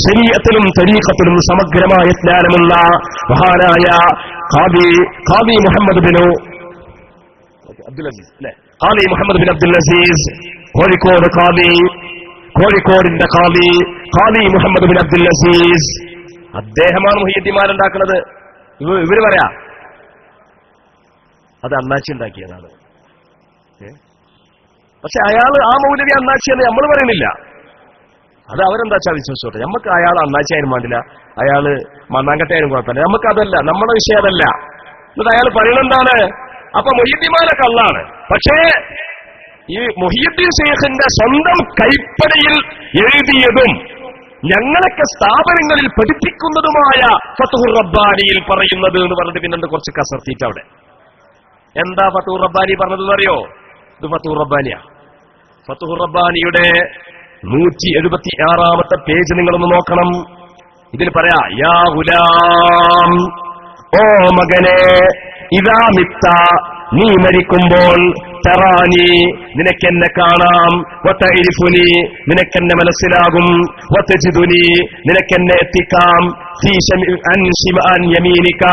ശരീഅത്തിലും തരീഖത്തിലും സമഗ്രമായ ജ്ഞാനമുള്ള മഹാനായ ഖാദി മുഹമ്മദ് ബിൻ അബ്ദുൽ അസീസ്, അല്ലെ? ഖാദി മുഹമ്മദ് ബിൻ അബ്ദുൽ അസീസ്, കോഴിക്കോട് ഖാദി, കോഴിക്കോടിന്റെ ഖാദി മുഹമ്മദ് ബിൻ അബ്ദുൽ അസീസ്, അദ്ദേഹമാണ് മുഹിയുദ്ദീന്മാരുണ്ടാക്കുന്നത്. ഇവര് പറയാ അത് അണ്ണാച്ചി ഉണ്ടാക്കിയതാണ്. പക്ഷെ അയാൾ, ആ മൗലവി അണ്ണാച്ചിയെന്ന് നമ്മൾ പറയുന്നില്ല. അത് അവരെന്താ വെച്ചാൽ വിശ്വസിച്ചോട്ടെ. നമുക്ക് അയാൾ അണ്ണാച്ചിയായാലും വേണ്ടില്ല, അയാള് മണ്ണാങ്കട്ടയായാലും കുഴപ്പമില്ല, നമുക്കതല്ല, നമ്മുടെ വിഷയം അതല്ല. എന്നിട്ട് അയാൾ പറയുന്നെന്താണ്? അപ്പൊ മുഹിയുദ്ദീന്മാരെ കള്ളാണ്. പക്ഷേ ഈ മുഹിയുദ്ദീൻ ശൈഖിന്റെ സ്വന്തം കൈപ്പടയിൽ എഴുതിയതും ഞങ്ങളൊക്കെ സ്ഥാപനങ്ങളിൽ പഠിപ്പിക്കുന്നതുമായ ഫത്ഹുർ റബ്ബാനിയിൽ പറയുന്നത് എന്ന് പറഞ്ഞിട്ട് പിന്നെന്ത് കുറച്ച് കസർത്തിയിട്ട് അവിടെ. എന്താ ഫത്ഹുർ റബ്ബാനി പറഞ്ഞതെന്ന് അറിയോ? ഇത് ഫത്ഹുർ റബ്ബാനിയാ. ഫത്ഹുർ റബ്ബാനിയുടെ 176-ാമത്തെ പേജ് നിങ്ങളൊന്ന് നോക്കണം. ഇതിൽ പറയാ, യാ ഗുലാം, ഓ മകനെ, ഇദാ മിത്ത, നീ മരിക്കുമ്പോൾ, തറാനി, നിനക്കെന്നെ കാണാം, വതഇരിഫുനി, നിനക്കെന്നെ മനസ്സിലാകും, വതജിദുനി, നിനക്കെന്നെ എത്തിക്കാം, അൻ യമീനിക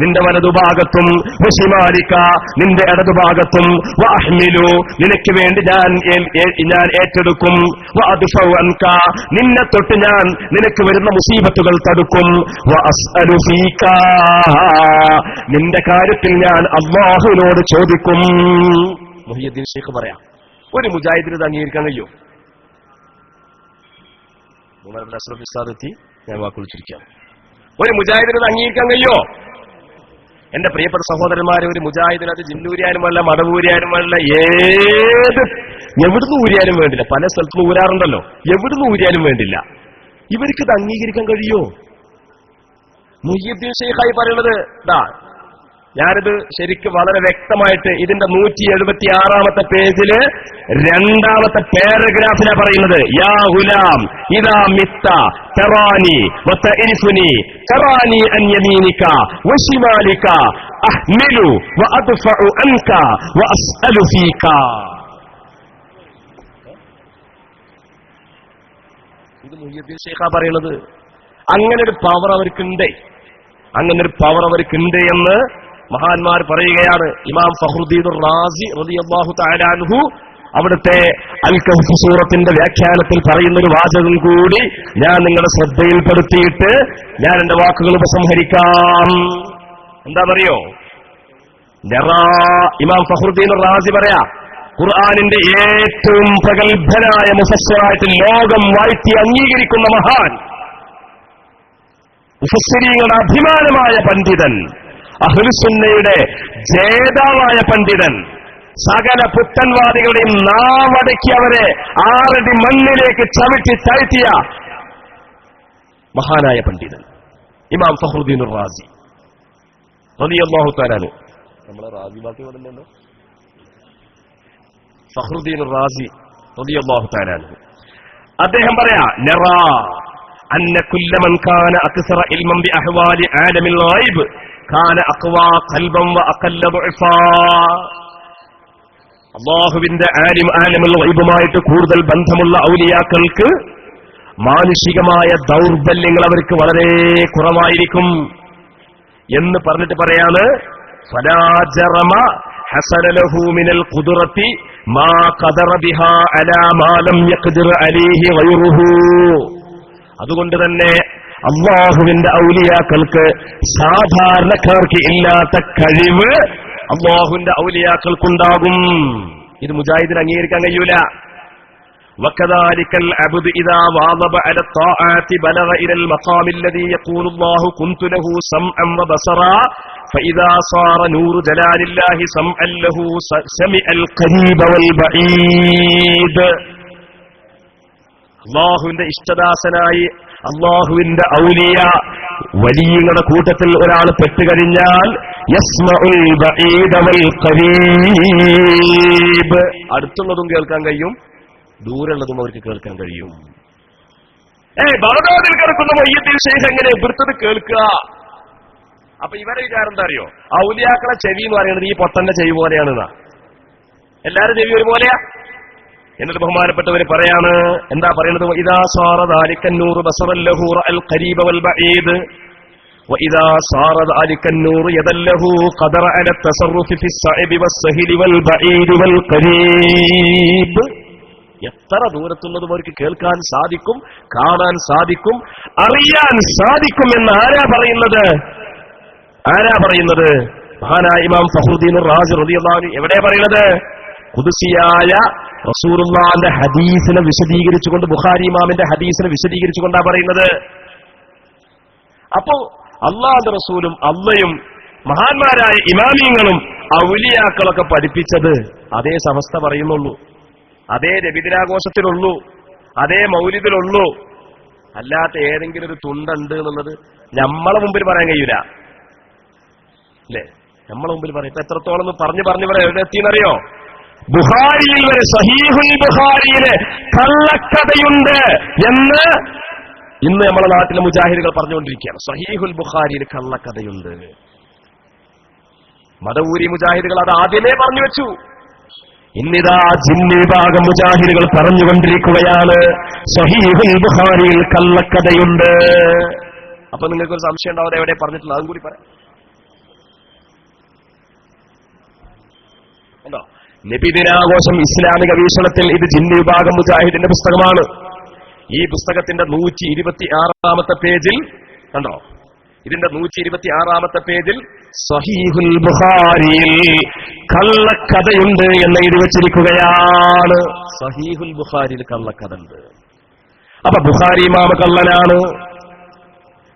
നിന്റെ വലതുഭാഗത്തും വശിമാലിക നിന്റെ ഇടതുഭാഗത്തും വഅഹ്മിലു നിനക്ക് വേണ്ടി ഞാൻ ഏറ്റെടുക്കും വഅദ്ഫഉ അൻക നിന്നെ തൊട്ട് ഞാൻ നിനക്ക് വരുന്ന മുസീബത്തുകൾ തടുക്കും വഅസ്അലു ഫീക നിന്റെ കാര്യത്തിൽ ഞാൻ അല്ലാഹുവിനോട് ചോദിക്കും. മുഹിയുദ്ദീൻ ശൈഖ് പറയാം, ഒരു മുജാഹിദിന് ഇത് അംഗീകരിക്കാൻ കഴിയോ? ഞാൻ വാക്കുളിച്ചിരിക്കാം. ഒരു മുജാഹിദിന് ഇത് അംഗീകരിക്കാൻ കഴിയോ? എന്റെ പ്രിയപ്പെട്ട സഹോദരന്മാരെ, ഒരു മുജാഹിദിന് അത് ജിന്നൂരിയാനും വേണ്ട, മടവൂരിയാനും വേണ്ട, എവിടുന്ന് ഊരിയാലും വേണ്ടില്ല. പല സ്ഥലത്തും ഊരാറുണ്ടല്ലോ, എവിടുന്ന് ഊരിയാലും വേണ്ടില്ല. ഇവർക്കിത് അംഗീകരിക്കാൻ കഴിയോ? മുഹിയുദ്ദീൻ ശൈഖായി പറയുന്നത് ദാ, ഞാനിത് ശരിക്കും വളരെ വ്യക്തമായിട്ട് ഇതിന്റെ 176-ാമത്തെ പേജില് 2ാമത്തെ പാരഗ്രാഫിലാ പറയുന്നത്. യാ ഗുലാം ഇദാ മിത്ത തറാനി വതഇരിഫുനി തറാനി അൻ യമീനിക വശിമാലിക അഹ്മിലു വഅദ്ഫഉ അൻക വഅസ്അലു ഫീക. ഇത് മുഹിയുദ്ദീൻ ശൈഖാ പറയുന്നത്. അങ്ങനെ ഒരു പവർ അവർക്കുണ്ട്, അങ്ങനെ ഒരു പവർ അവർക്കുണ്ട് എന്ന് മഹാന്മാർ പറയുകയാണ്. ഇമാം ഫഖ്റുദ്ദീൻ റാസി റളിയല്ലാഹു തആല അൻഹു അവിടുത്തെ അൽ കഹ്ഫ് സൂറത്തിന്റെ വ്യാഖ്യാനത്തിൽ പറയുന്നൊരു വാചകം കൂടി ഞാൻ നിങ്ങളുടെ ശ്രദ്ധയിൽപ്പെടുത്തിയിട്ട് ഞാൻ എന്റെ വാക്കുകൾ ഉപസംഹരിക്കാം. എന്താണെന്നറിയോ? ഇമാം ഫഖ്റുദ്ദീൻ റാസി പറയാ, ഖുർആനിന്റെ ഏറ്റവും പ്രഗത്ഭനായ മുഫസ്സിറായിട്ട് ലോകം വാഴ്ത്തി അംഗീകരിക്കുന്ന മഹാൻ, മുഫസ്സിരീങ്ങളുടെ അഭിമാനമായ പണ്ഡിതൻ, അഹ്ലുസുന്നയുടെ ജേതാവായ പണ്ഡിതൻ, സകല പുത്തൻവാദികളുടെയും നാവടക്കി അവരെ 6 അടി മണ്ണിലേക്ക് ചവിട്ടി താഴ്ത്തിയ മഹാനായ പണ്ഡിതൻ ഇമാം ഫഖ്റുദ്ദീൻ റാസി റളിയല്ലാഹു തആല അൻഹു. നമ്മളെ റാസി ബാക്കി പറഞ്ഞല്ലോ, ഫഖ്റുദ്ദീൻ റാസി റളിയല്ലാഹു തആല അൻഹു. അദ്ദേഹം പറയാ, നറാ അന്ന കുല്ല മൻ കാന അക്സറ ഇൽമൻ ബി അഹ്വാലി ആലമിൽ ഗൈബ് കാന അഖ്വാ ഖൽബൻ വ അഖല്ല ദുഅഫാ. അല്ലാഹുവിന്റെ ആലമുൽ ഗൈബുമായിട്ട് കൂടുതൽ ബന്ധമുള്ള ഔലിയാക്കൾക്ക് മാനുഷികമായ ദൗർബല്യങ്ങൾ അവർക്ക് വളരെ കുറവായിരിക്കും എന്ന് പറഞ്ഞിട്ട് പറയാണ്, ഫലാ ജറമ ഹസന ലഹു മിനൽ ഖുദ്റതി മാ ഖദറ ബിഹാ അലാ മാ ലം യഖ്ദിർ അലൈഹി ഗൈറുഹു. അതുകൊണ്ട് തന്നെ അല്ലാഹുവിന്റെ ഔലിയാക്കൾക്ക് സാധാരണക്കാർക്ക് ഇല്ലാത്ത കഴിവ് അല്ലാഹുവിന്റെ ഔലിയാക്കൾക്കുണ്ടാകും. ഇത് മുജാഹിദിന് അംഗീകരിക്കാൻ കഴിയൂല. വകദാലികൽ അബ്ദു ഇദാ വാദബ അല ത്വാഅതി ബലഗ ഇലൽ മഖാമി അല്ലദീ യഖൂലു അല്ലാഹു കുൻതു ലഹു സംഅൻ വബസറ ഫഇദാ സാറ നൂറു ജലാലില്ലാഹി സംഅൻ ലഹു സമിഅൽ ഖരീബ വൽ ബഈദ്. അല്ലാഹുവിന്റെ ഇഷ്ടദാസനായി അല്ലാഹുവിന്റെ ഔലിയ വലിയങ്ങളുടെ കൂട്ടത്തിൽ ഒരാൾ പെട്ടുകഴിഞ്ഞാൽ യസ്മഉൽ ബഈദ വൽ ഖരീബ്, അടുത്തുള്ളതും കേൾക്കാൻ കഴിയും, ദൂരെയുള്ളതും അവർക്ക് കേൾക്കാൻ കഴിയും. ബഗ്ദാദിൽ കിടക്കുന്ന മുഹ്യിദ്ദീൻ ശൈഖ് എങ്ങനെ ഇവിടുത്തത് കേൾക്കുക? അപ്പൊ ഇവരെ വിചാരം എന്താ അറിയോ? ഔലിയാക്കളെ ചെവി എന്ന് പറയുന്നത് ഈ പൊട്ടന്റെ ചെവി പോലെയാണെന്നാ. എല്ലാരും ചെവി ഒരുപോലെയാ. എന്നിട്ട് ബഹുമാനപ്പെട്ടവര് പറയാണ്, എന്താ പറയുന്നത്? ഇദാ സാറ ദാലിക നൂറു ബസറൻ ലഹു റഅൽ ഖരീബ വൽ ബഈദ് വഇദാ സാറ ദാലിക നൂറു യദൻ ലഹു ഖദറ അല തസറുഫി ഫിസ് സഅബി വസ്സഹിലി വൽ ബഈദ് വൽ ഖരീബ്. എത്ര ദൂരത്തുള്ളതും അവർക്ക് കേൾക്കാൻ സാധിക്കും, കാണാൻ സാധിക്കും, അറിയാൻ സാധിക്കും എന്ന് ആരാ പറയുന്നത്? മഹാനായ ഇമാം ഫഖ്റുദ്ദീൻ റാസി റളിയല്ലാഹു അൻഹു എവിടെ പറയുന്നത്? ഖുദ്സിയായ റസൂലുള്ളാഹിന്റെ ഹദീസിനെ വിശദീകരിച്ചുകൊണ്ട്, ബുഖാരി ഇമാമിന്റെ ഹദീസിനെ വിശദീകരിച്ചുകൊണ്ടാ പറയുന്നത്. അപ്പോ അല്ലാഹുവിന്റെ റസൂലും അള്ളയും മഹാന്മാരായ ഇമാമിയങ്ങളും ഔലിയാക്കളൊക്കെ പഠിപ്പിച്ചത് അതേ സമസ്ത പറയുന്നുള്ളൂ, അതേ നബിദിനാഘോഷത്തിലുള്ളൂ, അതേ മൗലിദിലുള്ളൂ. അല്ലാത്ത ഏതെങ്കിലും ഒരു തുണ്ടുണ്ട് എന്നുള്ളത് നമ്മളെ മുമ്പിൽ പറയാൻ കഴിയൂല, അല്ലേ? നമ്മളെ മുമ്പിൽ പറയും. ഇപ്പൊ എത്രത്തോളം പറഞ്ഞു പറയാം. എവിടെ എത്തിയെന്നറിയോ? ബുഖാരിയിൽ വരെ, സഹീഹുൽ ബുഖാരിയിലെ കള്ളക്കഥയുണ്ട് എന്ന് ഇന്ന് നമ്മുടെ നാട്ടിലെ മുജാഹിദുകൾ പറഞ്ഞുകൊണ്ടിരിക്കുകയാണ്. സഹീഹുൽ ബുഖാരിയിൽ കള്ളക്കഥയുണ്ട്. മദഊരി മുജാഹിദുകൾ അത് ആദ്യമേ പറഞ്ഞു വെച്ചു. ഇന്നിതാ ജിന്നി വിഭാഗം മുജാഹിദുകൾ പറഞ്ഞുകൊണ്ടിരിക്കുകയാണ്, സഹീഹുൽ ബുഖാരിയിൽ കള്ളക്കഥയുണ്ട്. അപ്പൊ നിങ്ങൾക്കൊരു സംശയം ഉണ്ടാവും എവിടെ പറഞ്ഞിട്ടുള്ളത്, അതും കൂടി പറയാം. ഉണ്ടോ? നബിദിനാഘോഷം ഇസ്ലാമിക വീക്ഷണത്തിൽ ഇത് ജിന്ന് വിഭാഗം മുജാഹിദിന്റെ പുസ്തകമാണ്. ഈ പുസ്തകത്തിന്റെ 126-ാമത്തെ പേജിൽ കണ്ടോ, ഇതിന്റെ 126-ാമത്തെ പേജിൽ സഹീഹുൽ ബുഖാരിയിൽ കള്ളക്കഥയുണ്ട് എന്ന് എഴുതി വച്ചിരിക്കുകയാണ്. സഹീഹുൽ ബുഖാരിയിൽ കള്ളക്കഥ ഉണ്ട്. അപ്പൊ ബുഖാരി ഇമാമ് കള്ളനാണ്.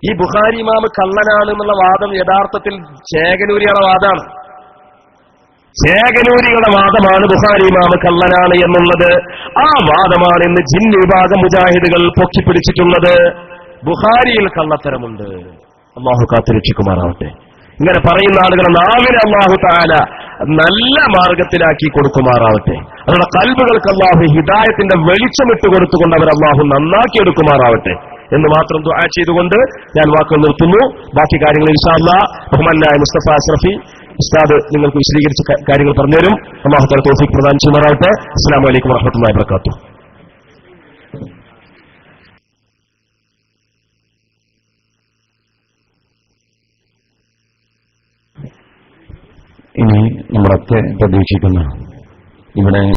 ഈ ബുഖാരി ഇമാമ് കള്ളനാണ് എന്നുള്ള വാദം യഥാർത്ഥത്തിൽ ചേകനൂരിയുടെ വാദമാണ്. ചേകനൂരികളുടെ വാദമാണ് ബുഖാരി ഇമാമ് കള്ളനാണ് എന്നുള്ളത്. ആ വാദമാണ് ഇന്ന് ജിന്ന് വിഭാഗം മുജാഹിദുകൾ പൊക്കിപ്പിടിച്ചിട്ടുള്ളത്. ബുഖാരിയിൽ കള്ളത്തരമുണ്ട്. അള്ളാഹു കാത്തുരക്ഷിക്കുമാറാവട്ടെ. ഇങ്ങനെ പറയുന്ന ആളുകളെ നാവിനെ അള്ളാഹു തആല നല്ല മാർഗത്തിലാക്കി കൊടുക്കുമാറാവട്ടെ. അവരുടെ കൽബുകൾക്ക് അള്ളാഹു ഹിദായത്തിന്റെ വെളിച്ചമിട്ട് കൊടുത്തുകൊണ്ട് അവർ അള്ളാഹു നന്നാക്കിയെടുക്കുമാറാവട്ടെ എന്ന് മാത്രം ദുആ ചെയ്തുകൊണ്ട് ഞാൻ വാക്കുകൾ നിർത്തുന്നു. ബാക്കി കാര്യങ്ങൾ ഇൻഷാ അല്ലാഹ് ബഹുമാന്യനായ മുസ്തഫ അസ്രഫി ഉസ്താദ് നിങ്ങൾക്ക് വിശദീകരിച്ച കാര്യങ്ങൾ പറഞ്ഞുതരും. അല്ലാഹു തആല തൗഫീഖ് പ്രദാനം ചെയ്യുമാറാവട്ടെ. അസ്സലാമു അലൈക്കും വറഹ്മത്തുള്ളാഹി വബറകാതുഹു. ഇനി നമ്മളൊക്കെ പ്രതീക്ഷിക്കുന്ന ഇവിടെ